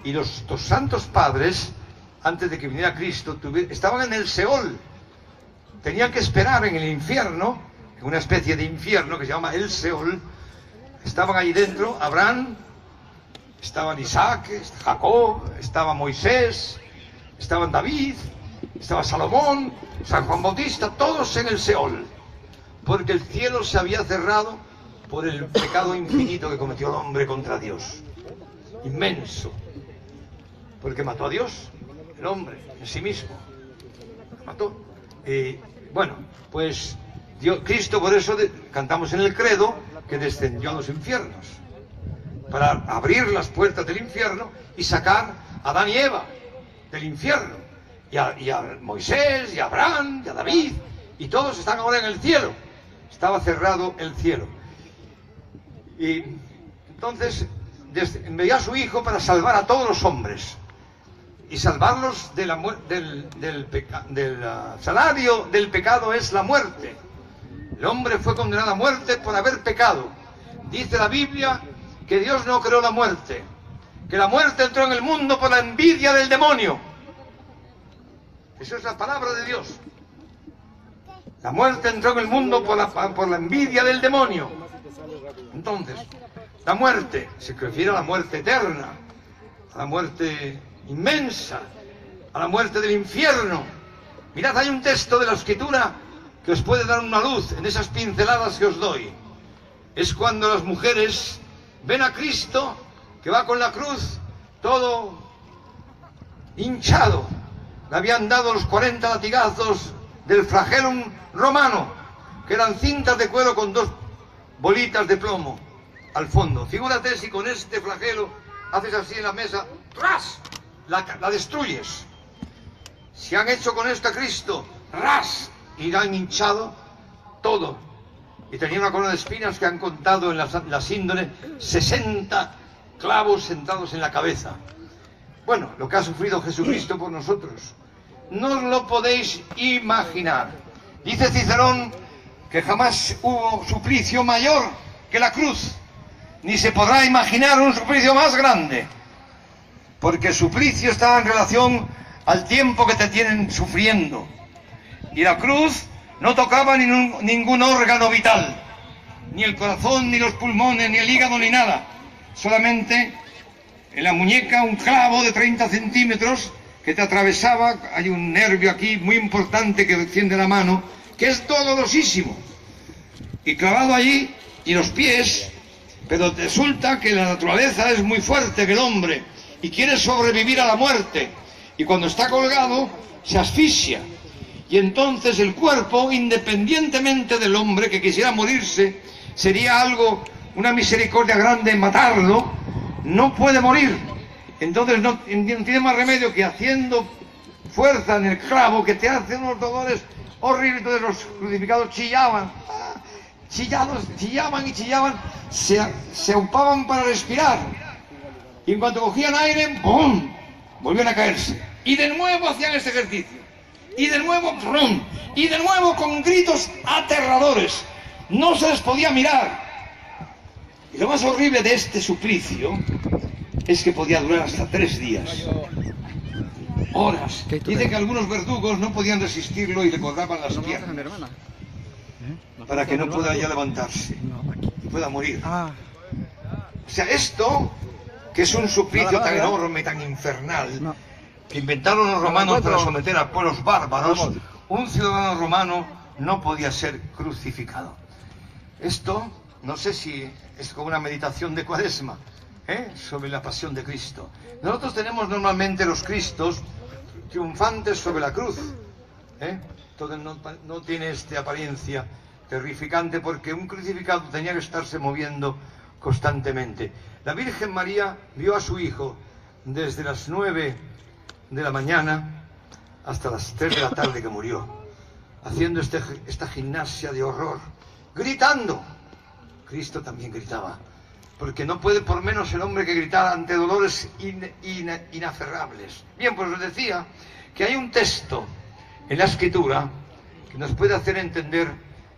y los dos santos padres, antes de que viniera Cristo, estaban en el Seol. Tenían que esperar en el infierno, en una especie de infierno que se llama el Seol. Estaban ahí dentro Abraham, estaban Isaac, Jacob, estaba Moisés, estaban David, estaba Salomón, San Juan Bautista, todos en el Seol, porque el cielo se había cerrado por el pecado infinito que cometió el hombre contra Dios. Inmenso, porque mató a Dios, el hombre, en sí mismo. Lo mató. Bueno, pues Cristo, por eso cantamos en el credo que descendió a los infiernos, para abrir las puertas del infierno y sacar a Adán y Eva del infierno, y a Moisés, y a Abraham, y a David, y todos están ahora en el cielo. Estaba cerrado el cielo. Y entonces envió a su Hijo para salvar a todos los hombres y salvarlos de del salario del pecado es la muerte. El hombre fue condenado a muerte por haber pecado. Dice la Biblia que Dios no creó la muerte, que la muerte entró en el mundo por la envidia del demonio. Eso es la palabra de Dios. La muerte entró en el mundo por la envidia del demonio. Entonces, la muerte se refiere a la muerte eterna, a la muerte inmensa, a la muerte del infierno. Mirad, hay un texto de la Escritura que os puede dar una luz en esas pinceladas que os doy. Es cuando las mujeres ven a Cristo que va con la cruz todo hinchado. Le habían dado los 40 latigazos del flagellum romano, que eran cintas de cuero con 2 bolitas de plomo al fondo. Figúrate si con este flagelo haces así en la mesa, ¡ras!, la destruyes. Si han hecho con esto a Cristo, ¡ras!, y la han hinchado todo. Y tenía una corona de espinas que han contado en las índoles 60 clavos sentados en la cabeza. Bueno, lo que ha sufrido Jesucristo por nosotros, no os lo podéis imaginar. Dice Cicerón que jamás hubo suplicio mayor que la cruz, ni se podrá imaginar un suplicio más grande, porque el suplicio está en relación al tiempo que te tienen sufriendo, y la cruz no tocaba ningún órgano vital, ni el corazón, ni los pulmones, ni el hígado, ni nada, solamente en la muñeca un clavo de 30 centímetros que te atravesaba. Hay un nervio aquí muy importante que desciende la mano, que es dolorosísimo, y clavado allí, y los pies. Pero resulta que la naturaleza es muy fuerte que el hombre, y quiere sobrevivir a la muerte, y cuando está colgado se asfixia, y entonces el cuerpo, independientemente del hombre que quisiera morirse, sería algo, una misericordia grande matarlo, no puede morir. Entonces no tiene más remedio que haciendo fuerza en el clavo, que te hace unos dolores horribles. Entonces los crucificados chillaban, chillaban y chillaban, se aupaban para respirar, y en cuanto cogían aire, ¡pum!, volvían a caerse, y de nuevo hacían este ejercicio, y de nuevo, ¡pum!, y de nuevo con gritos aterradores. No se les podía mirar. Y lo más horrible de este suplicio es que podía durar hasta 3 días, horas. Dice que algunos verdugos no podían resistirlo y le cortaban las piernas para que no pueda ya levantarse y pueda morir. O sea, esto, que es un suplicio tan enorme, tan infernal, que inventaron los romanos para someter a pueblos bárbaros, un ciudadano romano no podía ser crucificado. Esto, no sé si es como una meditación de Cuaresma, sobre la pasión de Cristo. Nosotros tenemos normalmente los Cristos triunfantes sobre la cruz. Entonces no tiene esta apariencia terrificante, porque un crucificado tenía que estarse moviendo constantemente. La Virgen María vio a su hijo desde las 9 de la mañana hasta las 3 de la tarde que murió, haciendo esta gimnasia de horror, gritando. Cristo también gritaba, porque no puede por menos el hombre que gritar ante dolores inaferrables. Bien, pues os decía que hay un texto en la Escritura que nos puede hacer entender,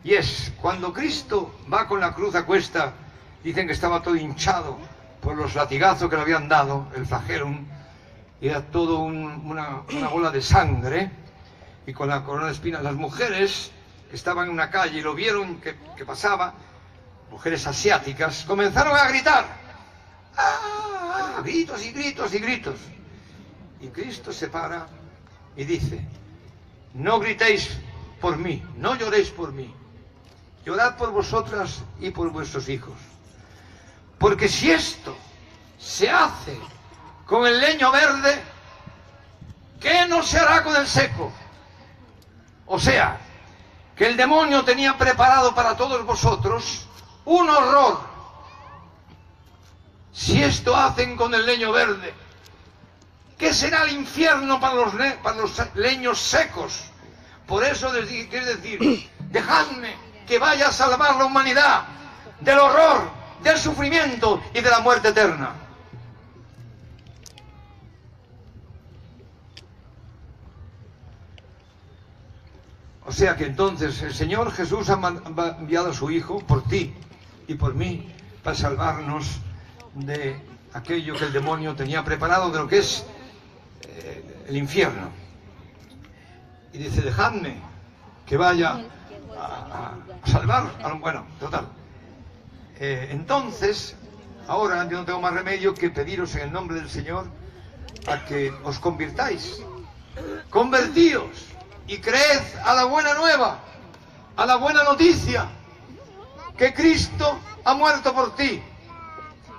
y es cuando Cristo va con la cruz a cuesta. Dicen que estaba todo hinchado por los latigazos que le habían dado, el flagellum, y era todo una bola de sangre, y con la corona de espinas. Las mujeres que estaban en una calle y lo vieron que pasaba, mujeres asiáticas, comenzaron a gritar, ¡ah! Gritos y gritos y gritos. Y Cristo se para y dice: no gritéis por mí, no lloréis por mí, llorad por vosotras y por vuestros hijos. Porque si esto se hace con el leño verde, ¿qué no se hará con el seco? O sea, que el demonio tenía preparado para todos vosotros un horror. Si esto hacen con el leño verde, ¿qué será el infierno para los leños secos? Por eso les quiere decir: dejadme que vaya a salvar la humanidad del horror, del sufrimiento y de la muerte eterna. O sea que entonces el Señor Jesús ha enviado a su Hijo por ti y por mí para salvarnos de aquello que el demonio tenía preparado, de lo que es el infierno. Y dice: dejadme que vaya a salvar. Bueno, total. Entonces, ahora yo no tengo más remedio que pediros en el nombre del Señor a que os convirtáis. Convertíos y creed a la buena nueva, a la buena noticia, que Cristo ha muerto por ti,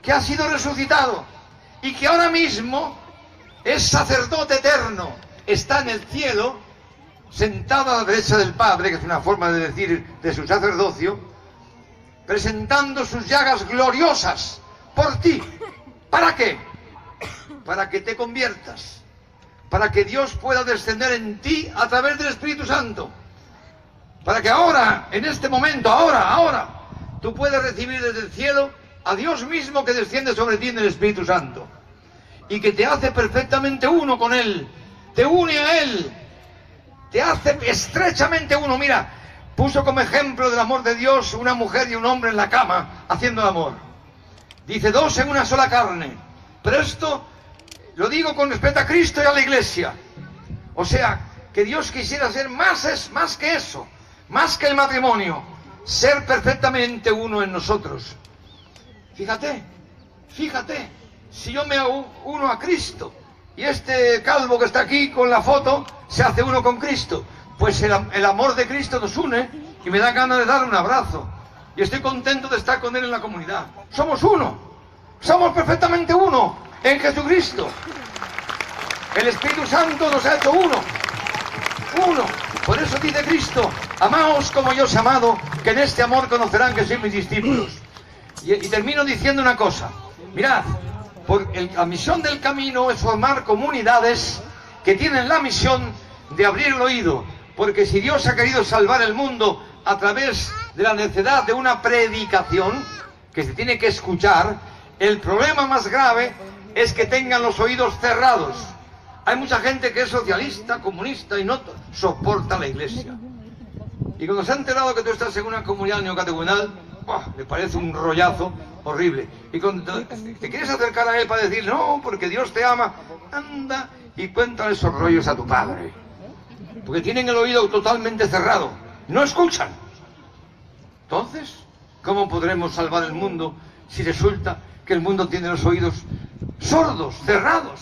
que ha sido resucitado y que ahora mismo es sacerdote eterno, está en el cielo sentado a la derecha del Padre, que es una forma de decir de su sacerdocio, presentando sus llagas gloriosas por ti. ¿Para qué? Para que te conviertas, para que Dios pueda descender en ti a través del Espíritu Santo, para que ahora, en este momento, ahora, tú puedas recibir desde el cielo a Dios mismo que desciende sobre ti en el Espíritu Santo y que te hace perfectamente uno con Él, te une a Él, te hace estrechamente uno. Mira, puso como ejemplo del amor de Dios una mujer y un hombre en la cama haciendo el amor. Dice, dos en una sola carne. Pero esto lo digo con respecto a Cristo y a la Iglesia. O sea, que Dios quisiera ser más que eso, más que el matrimonio, ser perfectamente uno en nosotros. Fíjate, si yo me uno a Cristo y este calvo que está aquí con la foto se hace uno con Cristo, pues el amor de Cristo nos une y me da ganas de darle un abrazo y estoy contento de estar con Él en la comunidad. Somos uno, somos perfectamente uno en Jesucristo. El Espíritu Santo nos ha hecho uno. Por eso dice Cristo, amaos como yo os he amado, que en este amor conocerán que sois mis discípulos. Y termino diciendo una cosa. Mirad, la misión del camino es formar comunidades que tienen la misión de abrir el oído. Porque si Dios ha querido salvar el mundo a través de la necesidad de una predicación que se tiene que escuchar, el problema más grave es que tengan los oídos cerrados. Hay mucha gente que es socialista, comunista y no soporta la Iglesia. Y cuando se ha enterado que tú estás en una comunidad neocatecumenal, le parece un rollazo horrible. Y cuando te quieres acercar a él para decir, no, porque Dios te ama, anda y cuéntale esos rollos a tu padre. Porque tienen el oído totalmente cerrado, no escuchan. Entonces, ¿cómo podremos salvar el mundo si resulta que el mundo tiene los oídos sordos, cerrados?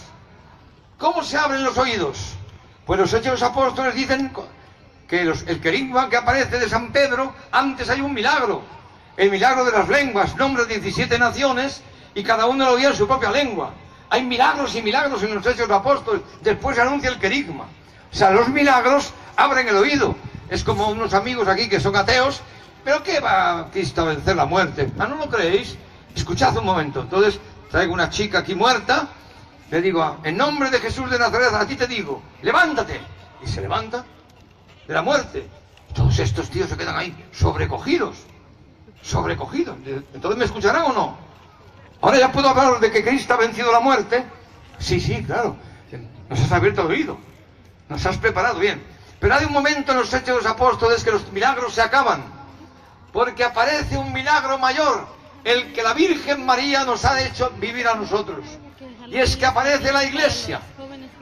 ¿Cómo se abren los oídos? Pues los Hechos de los Apóstoles dicen que el querigma que aparece de San Pedro, antes hay un milagro. El milagro de las lenguas, nombres de 17 naciones, y cada uno lo oía en su propia lengua. Hay milagros y milagros en los Hechos de los Apóstoles, después se anuncia el querigma. O sea, los milagros abren el oído. Es como unos amigos aquí que son ateos, pero ¿qué va Cristo a vencer la muerte? ¿No lo creéis? Escuchad un momento. Entonces traigo una chica aquí muerta, le digo, en nombre de Jesús de Nazaret, a ti te digo, levántate. Y se levanta de la muerte. Todos estos tíos se quedan ahí sobrecogidos. Entonces, ¿me escucharán o no? Ahora ya puedo hablar de que Cristo ha vencido la muerte. Sí, claro. Nos has abierto el oído. Nos has preparado bien. Pero hay un momento en los Hechos de los Apóstoles que los milagros se acaban. Porque aparece un milagro mayor, el que la Virgen María nos ha hecho vivir a nosotros. Y es que aparece la Iglesia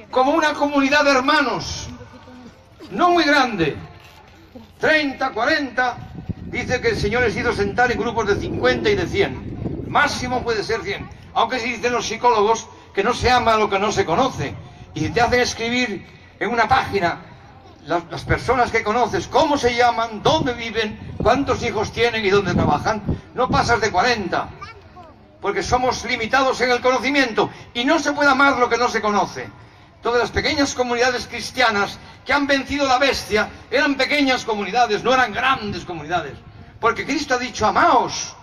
como una comunidad de hermanos, no muy grande, 30, 40, dice que el Señor les hizo sentar en grupos de 50 y de 100, máximo puede ser 100, aunque sí dicen los psicólogos que no se ama lo que no se conoce, y te hacen escribir en una página las personas que conoces, cómo se llaman, dónde viven, cuántos hijos tienen y dónde trabajan, no pasas de 40. Porque somos limitados en el conocimiento y no se puede amar lo que no se conoce. Todas las pequeñas comunidades cristianas que han vencido la bestia eran pequeñas comunidades, no eran grandes comunidades. Porque Cristo ha dicho, amaos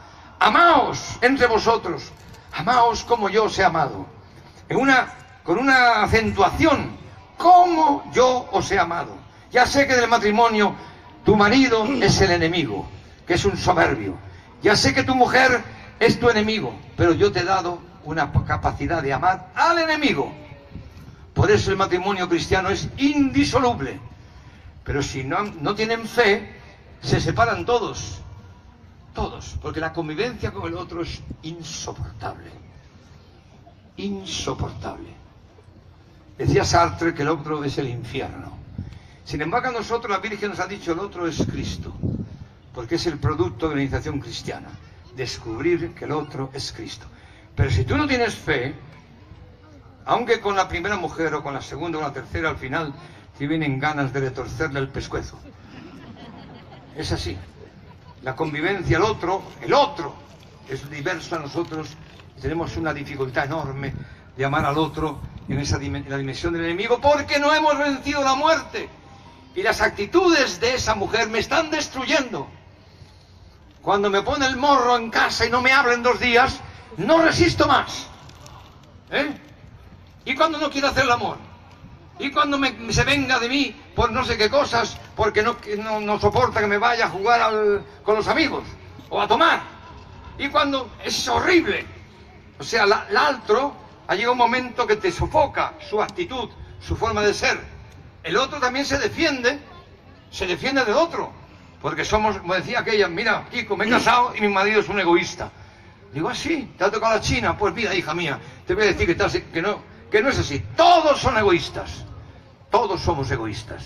entre vosotros, amaos como yo os he amado. Con una acentuación, como yo os he amado. Ya sé que del matrimonio tu marido es el enemigo, que es un soberbio. Ya sé que tu mujer es tu enemigo, pero yo te he dado una capacidad de amar al enemigo. Por eso el matrimonio cristiano es indisoluble. Pero si no tienen fe, se separan todos, porque la convivencia con el otro es insoportable. Decía Sartre que el otro es el infierno. Sin embargo, a nosotros la Virgen nos ha dicho el otro es Cristo, porque es el producto de la iniciación cristiana. Descubrir que el otro es Cristo. Pero si tú no tienes fe, aunque con la primera mujer o con la segunda o la tercera, al final te vienen ganas de retorcerle el pescuezo. Es así. La convivencia, el otro es diverso a nosotros y tenemos una dificultad enorme de amar al otro en la dimensión del enemigo, porque no hemos vencido la muerte. Y las actitudes de esa mujer me están destruyendo. Cuando me pone el morro en casa y no me habla en 2 días, no resisto más. Y cuando no quiero hacer el amor. Y cuando se venga de mí por no sé qué cosas, porque no soporta que me vaya a jugar con los amigos o a tomar. Y cuando es horrible. O sea, l'altro ha llegado un momento que te sofoca su actitud, su forma de ser. El otro también se defiende del otro. Porque somos, como decía aquella, mira, Kiko, me he casado y mi marido es un egoísta. Digo, ¿ah, sí? ¿Te ha tocado la China? Pues mira, hija mía, te voy a decir que no es así. Todos son egoístas. Todos somos egoístas.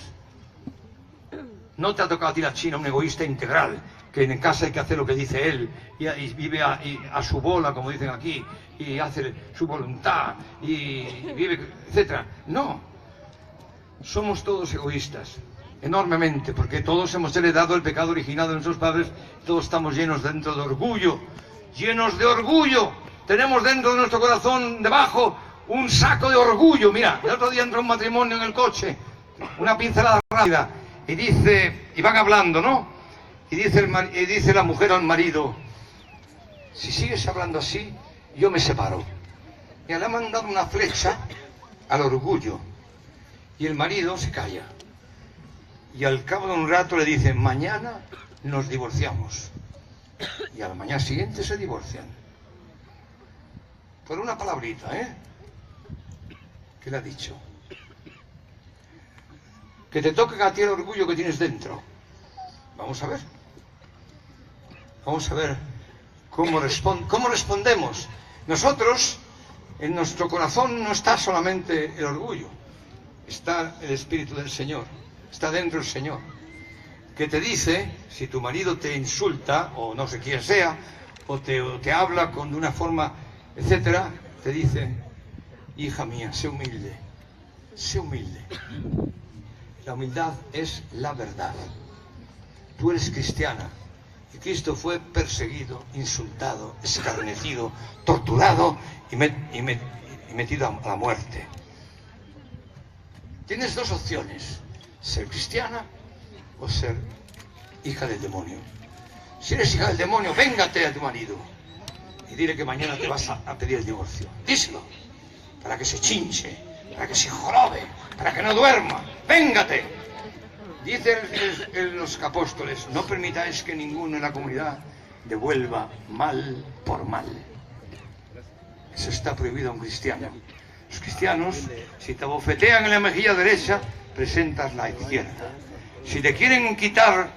No te ha tocado a ti la China, un egoísta integral, que en casa hay que hacer lo que dice él, y vive a su bola, como dicen aquí, y hace su voluntad, y vive, etcétera. No. Somos todos egoístas. Enormemente, porque todos hemos heredado el pecado originado de nuestros padres, todos estamos llenos dentro de orgullo, llenos de orgullo, tenemos dentro de nuestro corazón, debajo, un saco de orgullo. Mira, el otro día entró un matrimonio en el coche, una pincelada rápida, y van hablando, ¿no? Y dice la mujer al marido, si sigues hablando así, yo me separo. Y le ha mandado una flecha al orgullo, y el marido se calla. Y al cabo de un rato le dicen, mañana nos divorciamos. Y a la mañana siguiente se divorcian. Por una palabrita, ¿Qué le ha dicho? Que te toque a ti el orgullo que tienes dentro. Vamos a ver. Vamos a ver cómo respondemos. Nosotros, en nuestro corazón no está solamente el orgullo. Está el Espíritu del Señor. Está dentro el Señor, que te dice, si tu marido te insulta, o no sé quién sea, o te habla de una forma, etcétera, te dice, hija mía, sé humilde, sé humilde. La humildad es la verdad. Tú eres cristiana, y Cristo fue perseguido, insultado, escarnecido, torturado y metido a la muerte. Tienes 2 opciones. Ser cristiana o ser hija del demonio. Si eres hija del demonio, véngate a tu marido y dile que mañana te vas a pedir el divorcio. Díselo, para que se chinche, para que se jorobe, para que no duerma. Véngate. Dicen los apóstoles, no permitáis que ninguno en la comunidad devuelva mal por mal. Eso está prohibido a un cristiano. Los cristianos, si te bofetean en la mejilla derecha, presentas la izquierda. Si te quieren quitar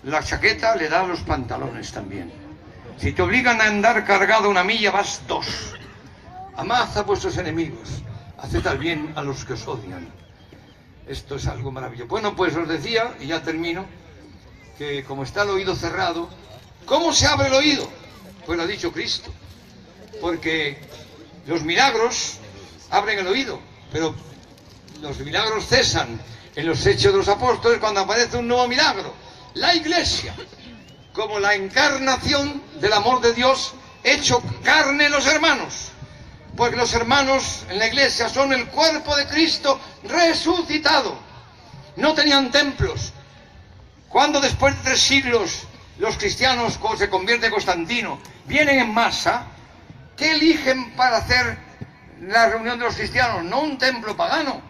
la chaqueta, le das los pantalones también. Si te obligan a andar cargado 1 milla, vas 2. Amad a vuestros enemigos, haced el bien a los que os odian. Esto es algo maravilloso. Bueno, pues os decía, y ya termino, que como está el oído cerrado, ¿cómo se abre el oído? Pues lo ha dicho Cristo. Porque los milagros abren el oído, pero los milagros cesan en los Hechos de los Apóstoles cuando aparece un nuevo milagro. La Iglesia, como la encarnación del amor de Dios hecho carne en los hermanos. Porque los hermanos en la Iglesia son el cuerpo de Cristo resucitado. No tenían templos. Cuando después de 3 siglos los cristianos se convierte Constantino, vienen en masa, ¿qué eligen para hacer la reunión de los cristianos? No un templo pagano,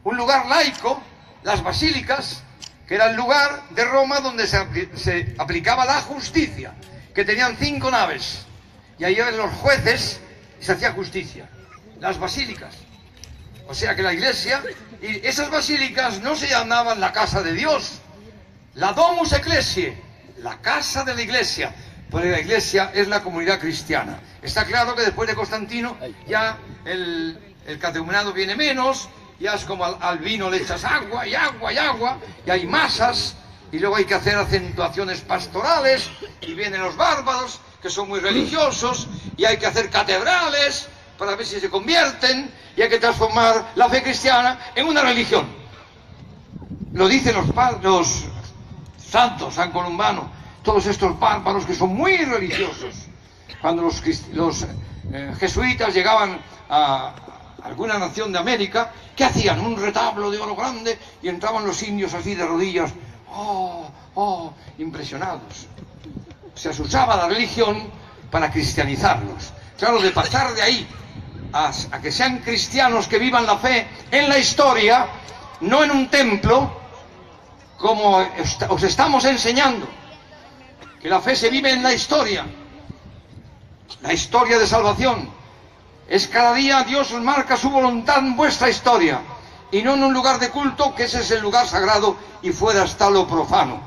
un lugar laico, las basílicas, que era el lugar de Roma donde se aplicaba la justicia, que tenían 5 naves, y ahí eran los jueces y se hacía justicia. Las basílicas. O sea que la Iglesia, y esas basílicas no se llamaban la casa de Dios, la Domus Ecclesiae, la casa de la Iglesia, porque la Iglesia es la comunidad cristiana. Está claro que después de Constantino ya el catecumenado viene menos, ya es como al vino le echas agua y agua y agua, y hay masas, y luego hay que hacer acentuaciones pastorales, y vienen los bárbaros, que son muy religiosos, y hay que hacer catedrales para ver si se convierten, y hay que transformar la fe cristiana en una religión. Lo dicen los santos, San Columbano, todos estos bárbaros que son muy religiosos. Cuando los jesuitas llegaban a alguna nación de América, ¿qué hacían? Un retablo de oro grande y entraban los indios así de rodillas, impresionados. Se usaba la religión para cristianizarlos. Claro, de pasar de ahí a que sean cristianos que vivan la fe en la historia, no en un templo, como os estamos enseñando, que la fe se vive en la historia de salvación. Es cada día Dios os marca su voluntad en vuestra historia, y no en un lugar de culto, que ese es el lugar sagrado y fuera está lo profano.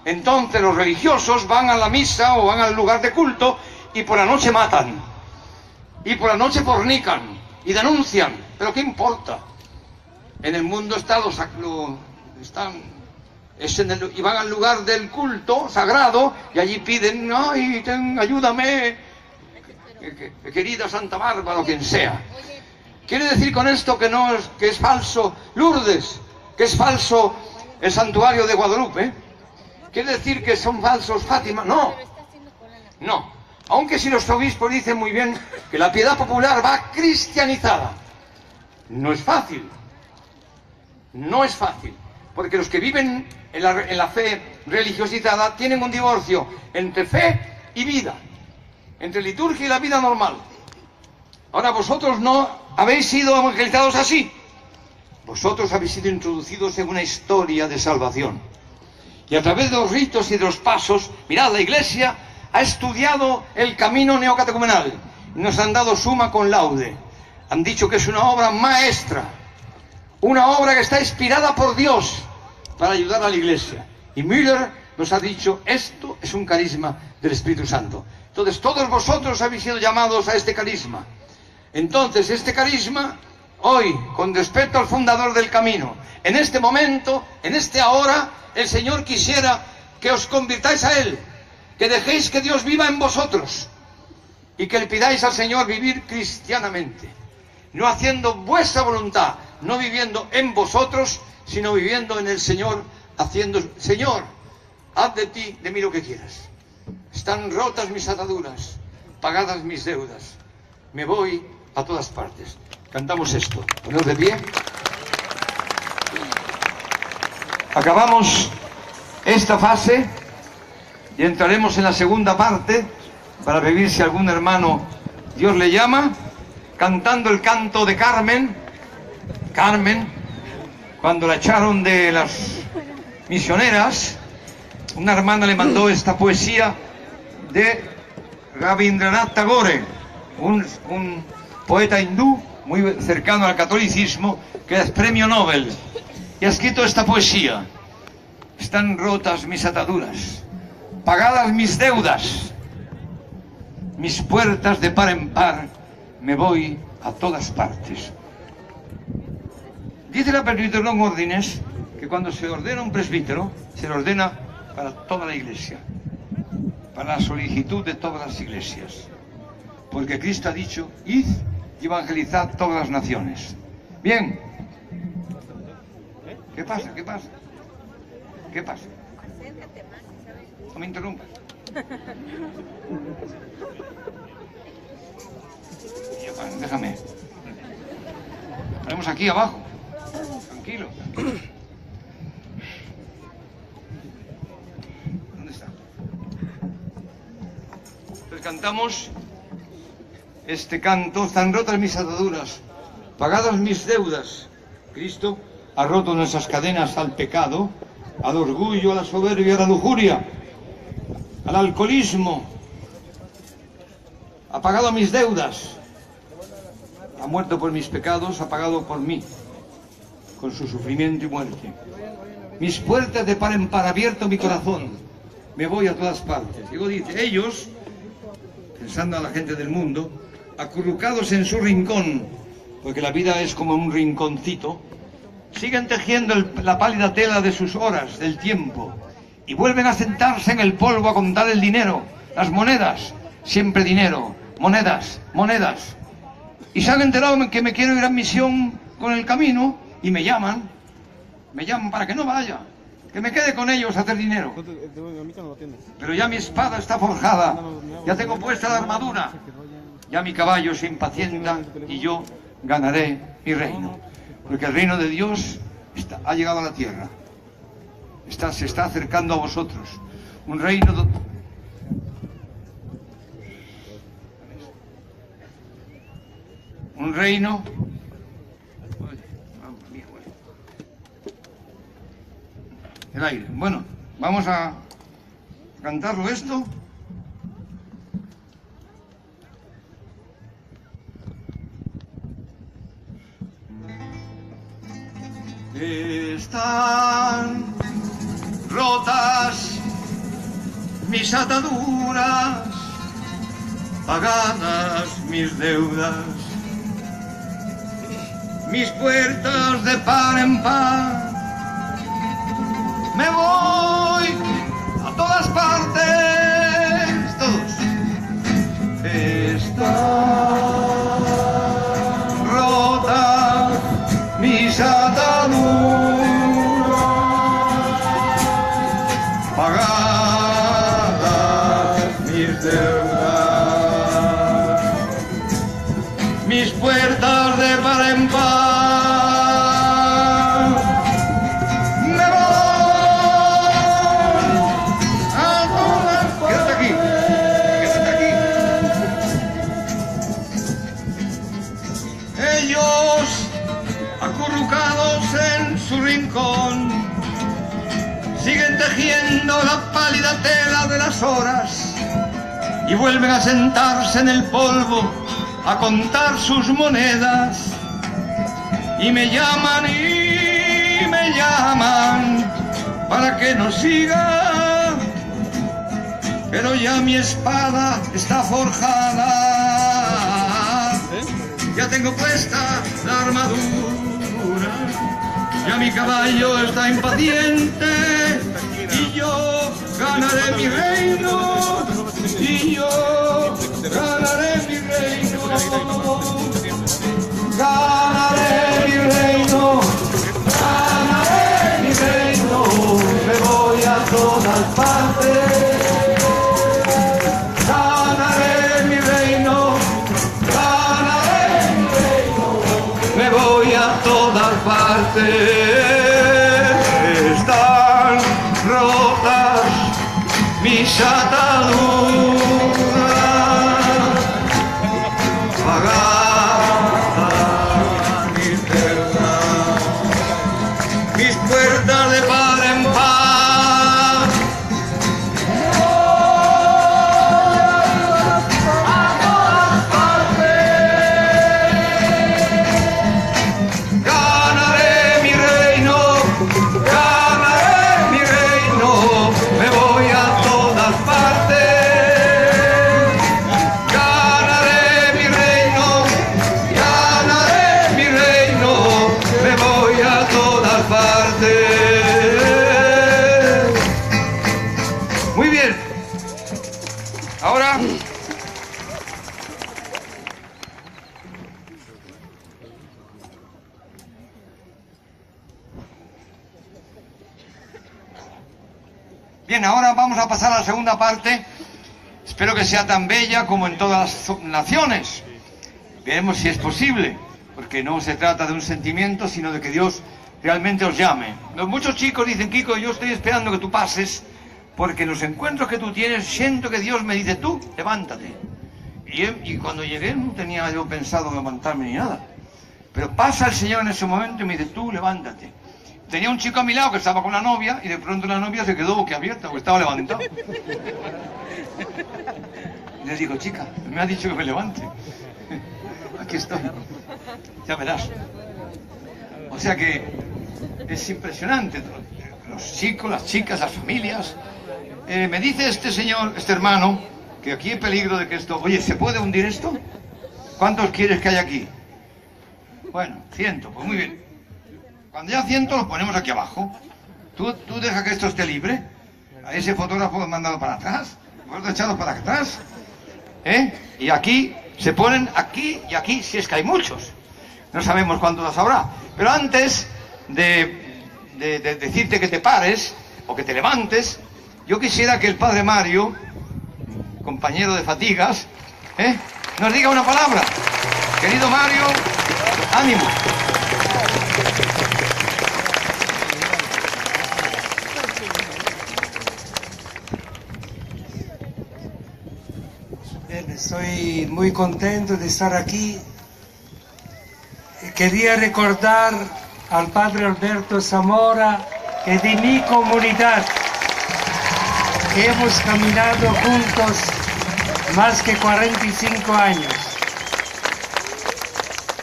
Entonces los religiosos van a la misa o van al lugar de culto y por la noche matan, y por la noche fornican y denuncian, pero ¿qué importa? En el mundo está y van al lugar del culto sagrado y allí piden, ay, ayúdame, querida Santa Bárbara o quien sea. Quiere decir con esto que que es falso Lourdes, que es falso el santuario de Guadalupe. Quiere decir que son falsos Fátima. No, aunque si nuestro obispo dice muy bien que la piedad popular va cristianizada. No es fácil, porque los que viven en la fe religiosizada tienen un divorcio entre fe y vida, entre liturgia y la vida normal. Ahora vosotros no habéis sido evangelizados así. Vosotros habéis sido introducidos en una historia de salvación. Y a través de los ritos y de los pasos, mirad, la Iglesia ha estudiado el camino neocatecumenal. Y nos han dado summa cum laude. Han dicho que es una obra maestra. Una obra que está inspirada por Dios para ayudar a la Iglesia. Y Müller nos ha dicho, esto es un carisma del Espíritu Santo. Entonces todos vosotros habéis sido llamados a este carisma. Entonces este carisma, hoy, con respecto al fundador del camino, en este momento, en este ahora, el Señor quisiera que os convirtáis a Él, que dejéis que Dios viva en vosotros y que le pidáis al Señor vivir cristianamente, no haciendo vuestra voluntad, no viviendo en vosotros, sino viviendo en el Señor, haciendo, Señor, haz de mí lo que quieras. Están rotas mis ataduras, pagadas mis deudas, me voy a todas partes. Cantamos esto, poneos de pie. Acabamos esta fase y entraremos en la segunda parte para vivir, si algún hermano Dios le llama, cantando el canto de Carmen, cuando la echaron de las misioneras, una hermana le mandó esta poesía de Rabindranath Tagore, un poeta hindú muy cercano al catolicismo, que es premio Nobel, y ha escrito esta poesía. Están rotas mis ataduras, pagadas mis deudas, mis puertas de par en par, me voy a todas partes. Dice la Presbyterorum Ordinis que cuando se ordena un presbítero, se le ordena para toda la Iglesia, para la solicitud de todas las iglesias, porque Cristo ha dicho, id y evangelizad todas las naciones. Bien. ¿Qué pasa? ¿Qué pasa? ¿Qué pasa? No me interrumpas. Déjame. Ponemos aquí abajo. Tranquilo. ¿Dónde está? Entonces cantamos este canto. Están rotas mis ataduras, pagadas mis deudas. Cristo ha roto nuestras cadenas al pecado, al orgullo, a la soberbia, a la lujuria, al alcoholismo. Ha pagado mis deudas, ha muerto por mis pecados, ha pagado por mí, con su sufrimiento y muerte. Mis puertas de par en par, abierto mi corazón, me voy a todas partes. Digo, dice, ellos, pensando a la gente del mundo, acurrucados en su rincón, porque la vida es como un rinconcito, siguen tejiendo la pálida tela de sus horas, del tiempo, y vuelven a sentarse en el polvo a contar el dinero, las monedas, siempre dinero, monedas, monedas. Y se han enterado que me quiero ir a misión con el camino y me llaman para que no vaya, que me quede con ellos a hacer dinero. Pero ya mi espada está forjada, ya tengo puesta la armadura, ya mi caballo se impacienta y yo ganaré mi reino. Porque el reino de Dios ha llegado a la tierra. Se está acercando a vosotros. Un reino el aire. Bueno, vamos a cantarlo esto. Están rotas mis ataduras, pagadas mis deudas, mis puertas de par en par. Me voy a todas partes, todos. Están rotas mis ataduras, pagadas mis deudas, mis puertas de par en par. Siguen tejiendo la pálida tela de las horas y vuelven a sentarse en el polvo a contar sus monedas y me llaman para que no siga, pero ya mi espada está forjada, ya tengo puesta la armadura. Ya mi caballo está impaciente y yo ganaré mi reino, y yo ganaré mi reino, ganaré mi reino, ganaré mi reino, me voy a todas partes, ganaré mi reino, ganaré mi reino, me voy a todas partes. Están rotas mis ataduras, pagadas mis deudas, mis puertas de par en par. A todas partes, ganaré mi reino, me voy a todas partes, ganaré mi reino, me voy a todas partes. Muy bien, ahora ahora vamos a pasar a la segunda parte. Espero que sea tan bella como en todas las naciones. Veremos si es posible, porque no se trata de un sentimiento, sino de que Dios realmente os llame. Muchos chicos dicen: Kiko, yo estoy esperando que tú pases, porque en los encuentros que tú tienes siento que Dios me dice: tú, levántate. Y cuando llegué no tenía yo pensado levantarme ni nada, pero pasa el Señor en ese momento y me dice: tú, levántate. Tenía un chico a mi lado que estaba con la novia y de pronto la novia se quedó boquiabierta porque estaba levantado. Y le digo: chica, me ha dicho que me levante. Aquí estoy. Ya verás. O sea que es impresionante. Los chicos, las chicas, las familias. Me dice este señor, este hermano, que aquí hay peligro de que esto... Oye, ¿se puede hundir esto? ¿Cuántos quieres que haya aquí? Bueno, 100, pues muy bien. Cuando ya 100 los ponemos aquí abajo. Tú deja que esto esté libre. A ese fotógrafo lo mandado para atrás. Lo he echado para atrás. Y aquí se ponen aquí y aquí, si es que hay muchos. No sabemos cuántos habrá. Pero antes de decirte que te pares o que te levantes, yo quisiera que el padre Mario, compañero de fatigas, nos diga una palabra. Querido Mario... ¡Ánimo! Bien, estoy muy contento de estar aquí. Quería recordar al padre Alberto Zamora que de mi comunidad hemos caminado juntos más que 45 años.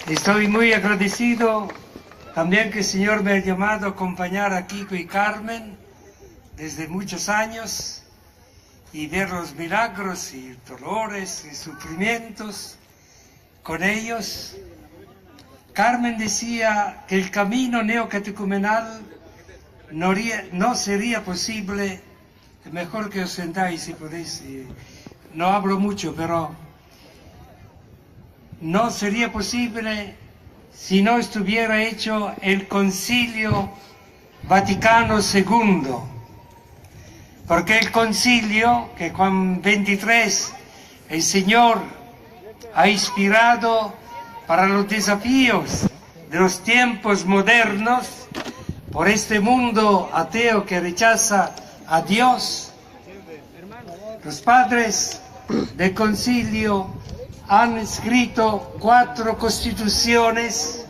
Estoy muy agradecido también que el Señor me ha llamado a acompañar a Kiko y Carmen desde muchos años y ver los milagros y dolores y sufrimientos con ellos. Carmen decía que el camino neocatecumenal no sería posible, mejor que os sentáis si podéis, no hablo mucho, pero no sería posible si no estuviera hecho el Concilio Vaticano II, porque el concilio que con 23 el Señor ha inspirado para los desafíos de los tiempos modernos, por este mundo ateo que rechaza a Dios, los padres del concilio han escrito 4 constituciones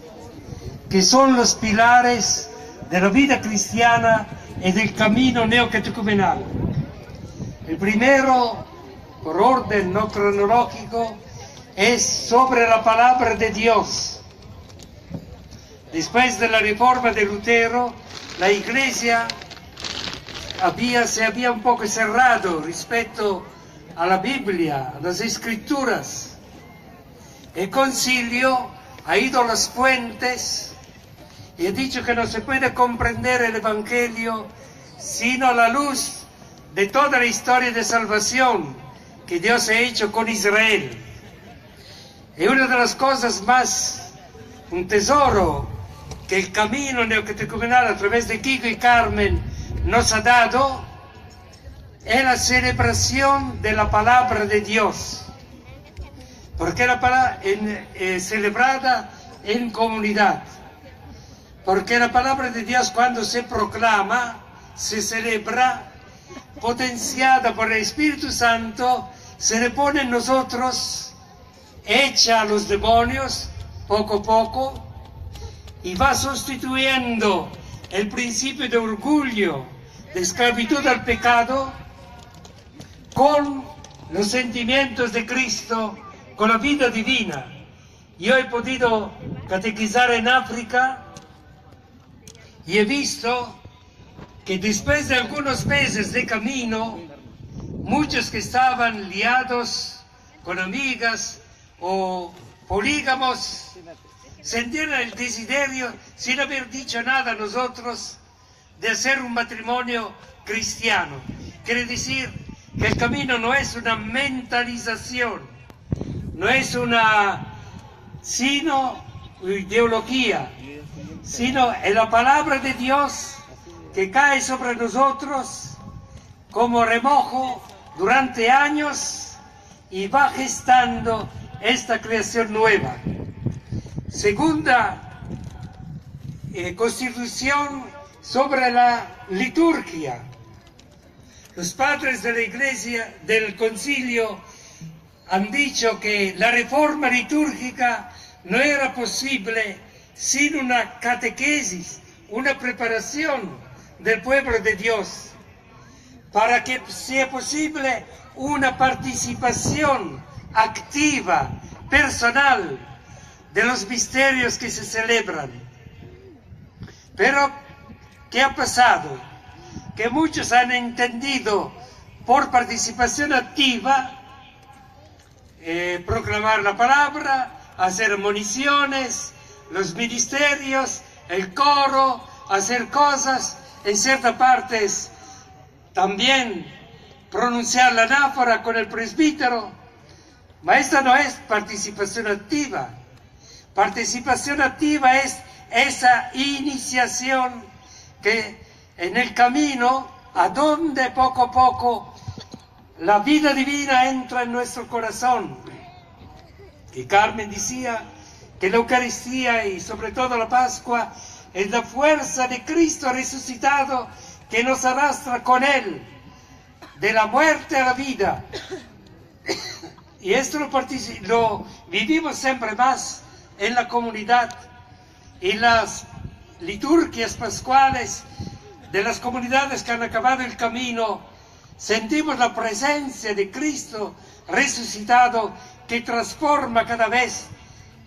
que son los pilares de la vida cristiana y del camino neocatecumenal. El primero, por orden no cronológico, es sobre la palabra de Dios. Después de la reforma de Lutero, la Iglesia se había un poco cerrado respecto a la Biblia, a las Escrituras. El concilio ha ido a las fuentes y ha dicho que no se puede comprender el Evangelio sino a la luz de toda la historia de salvación que Dios ha hecho con Israel. Y una de las cosas más, un tesoro que el camino neocatecumenal a través de Kiko y Carmen nos ha dado, es la celebración de la palabra de Dios. Porque la palabra celebrada en comunidad. Porque la palabra de Dios cuando se proclama, se celebra, potenciada por el Espíritu Santo, se le pone en nosotros, echa a los demonios poco a poco y va sustituyendo el principio de orgullo, de esclavitud al pecado, con los sentimientos de Cristo, con la vida divina. Yo he podido catequizar en África y he visto que después de algunos meses de camino, muchos que estaban liados con amigas o polígamos, sentían el desiderio, sin haber dicho nada a nosotros, de hacer un matrimonio cristiano. Quiere decir que el camino no es una mentalización, no es sino ideología, sino en la palabra de Dios que cae sobre nosotros como remojo durante años y va gestando esta creación nueva. Segunda constitución sobre la liturgia. Los padres de la Iglesia, del Concilio, han dicho que la reforma litúrgica no era posible sin una catequesis, una preparación del pueblo de Dios, para que sea posible una participación activa, personal, de los misterios que se celebran. Pero, ¿qué ha pasado? Que muchos han entendido por participación activa proclamar la palabra, hacer moniciones, los ministerios, el coro, hacer cosas, en ciertas partes también pronunciar la anáfora con el presbítero. Pero esta no es participación activa. Participación activa es esa iniciación que en el camino, a donde poco a poco la vida divina entra en nuestro corazón. Y Carmen decía que la Eucaristía y sobre todo la Pascua es la fuerza de Cristo resucitado que nos arrastra con Él, de la muerte a la vida. Y esto lo vivimos siempre más en la comunidad, en las liturgias pascuales de las comunidades que han acabado el camino. Sentimos la presencia de Cristo resucitado que transforma cada vez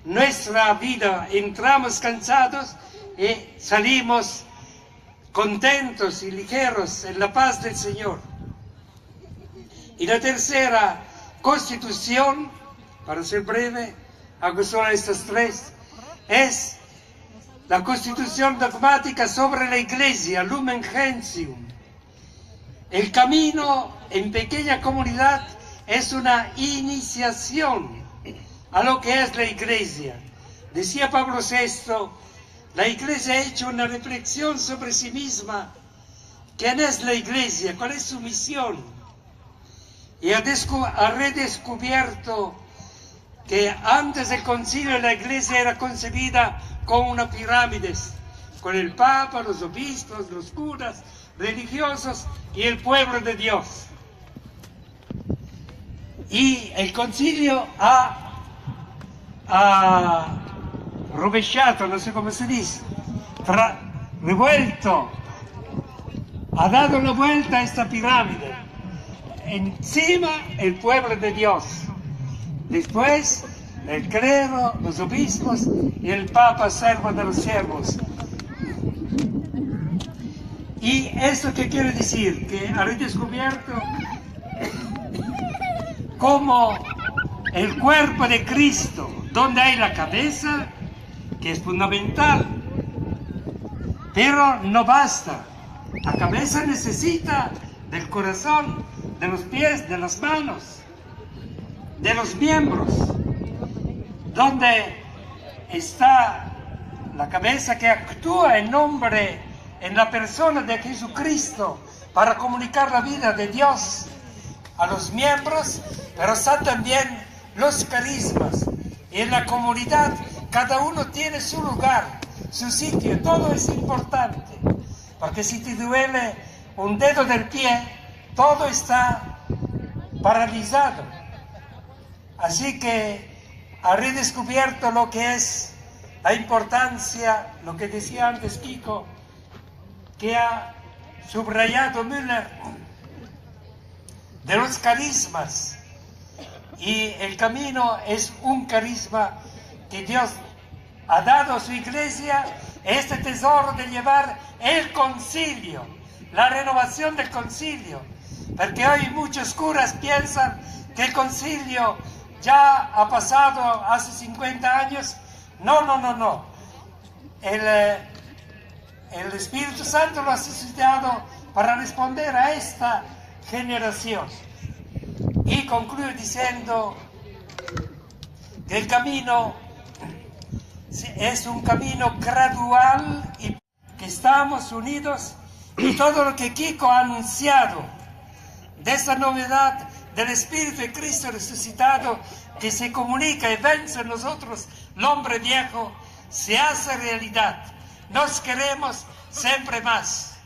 nuestra vida. Entramos cansados y salimos contentos y ligeros en la paz del Señor. Y la tercera constitución, para ser breve, hago solo estas tres, es la constitución dogmática sobre la Iglesia, Lumen Gentium. El camino en pequeña comunidad es una iniciación a lo que es la Iglesia. Decía Pablo VI, la Iglesia ha hecho una reflexión sobre sí misma. ¿Quién es la Iglesia? ¿Cuál es su misión? Y ha redescubierto que antes del concilio la Iglesia era concebida como una pirámide, con el Papa, los obispos, los curas, religiosos y el pueblo de Dios. Y el concilio ha rovesciato, no sé cómo se dice, revuelto, ha dado la vuelta a esta pirámide. Encima el pueblo de Dios, después el clero, los obispos y el Papa, servo de los siervos. ¿Y esto qué quiere decir? Que ha redescubierto como el cuerpo de Cristo, donde hay la cabeza, que es fundamental, pero no basta. La cabeza necesita del corazón, de los pies, de las manos, de los miembros, donde está la cabeza que actúa en nombre, en la persona de Jesucristo, para comunicar la vida de Dios a los miembros, pero están también los carismas. Y en la comunidad cada uno tiene su lugar, su sitio, todo es importante, porque si te duele un dedo del pie, todo está paralizado. Así que ha redescubierto lo que es la importancia, lo que decía antes Kiko, que ha subrayado Müller, de los carismas. Y el camino es un carisma que Dios ha dado a su Iglesia, este tesoro de llevar el concilio, la renovación del concilio. Porque hoy muchos curas piensan que el concilio ya ha pasado hace 50 años. No, no, no, no. El Espíritu Santo lo ha suscitado para responder a esta generación. Y concluyo diciendo que el camino es un camino gradual y que estamos unidos, y todo lo que Kiko ha anunciado de esta novedad del Espíritu de Cristo resucitado que se comunica y vence en nosotros el hombre viejo, se hace realidad. Nos queremos siempre más.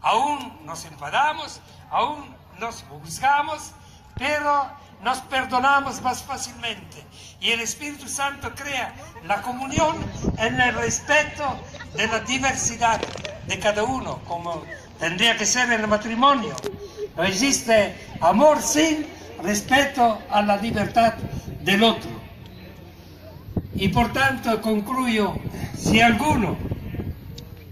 Aún nos enfadamos, aún nos buscamos, pero nos perdonamos más fácilmente. Y el Espíritu Santo crea la comunión en el respeto de la diversidad de cada uno, como tendría que ser en el matrimonio. No existe amor sin respeto a la libertad del otro. Y por tanto concluyo, si alguno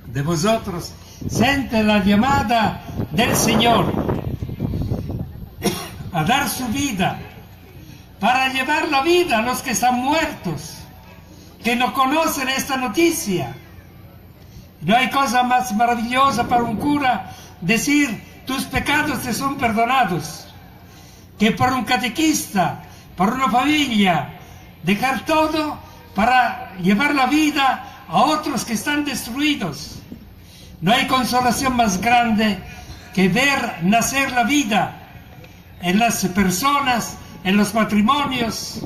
de vosotros siente la llamada del Señor a dar su vida para llevar la vida a los que están muertos, que no conocen esta noticia. No hay cosa más maravillosa para un cura decir tus pecados te son perdonados, que para un catequista, para una familia, dejar todo para llevar la vida a otros que están destruidos. No hay consolación más grande que ver nacer la vida en las personas, en los matrimonios,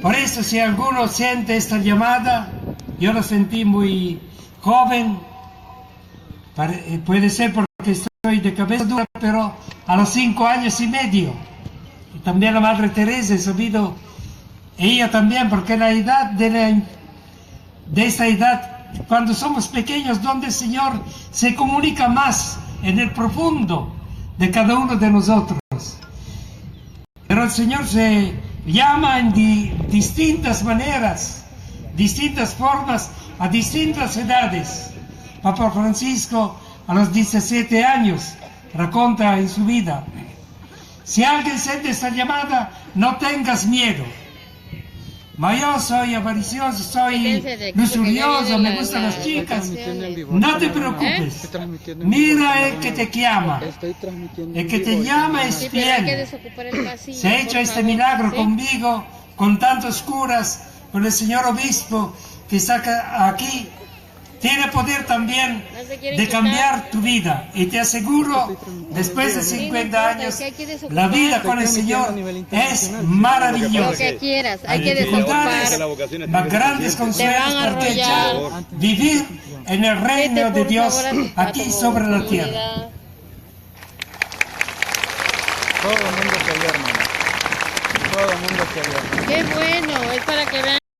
Por eso si alguno siente esta llamada, yo la sentí muy joven, puede ser porque estoy de cabeza dura, pero a los 5 años y medio. Y también la Madre Teresa he sabido, ella también, porque la edad de esta edad, cuando somos pequeños, donde el Señor se comunica más en el profundo de cada uno de nosotros. Pero el Señor se llama en distintas maneras, distintas formas, a distintas edades. Papa Francisco a los 17 años racconta en su vida: si alguien siente esta llamada, no tengas miedo. Ma yo soy avaricioso, soy lujurioso, me gustan las chicas. No te preocupes. Mira el que te llama. El que te llama es fiel. Se ha hecho este milagro conmigo, con tantos curas, con el señor obispo que está aquí. Tiene poder también de cambiar tu vida. Y te aseguro, después de 50 años, la vida con el Señor es maravillosa. Lo que quieras, hay Hay que dificultades, desocupar. más grandes consuelos porque ya vivir en el reino de Dios aquí sobre la tierra. Todo el mundo se vio, hermano. Todo el mundo se vio. Qué bueno, es para que vean.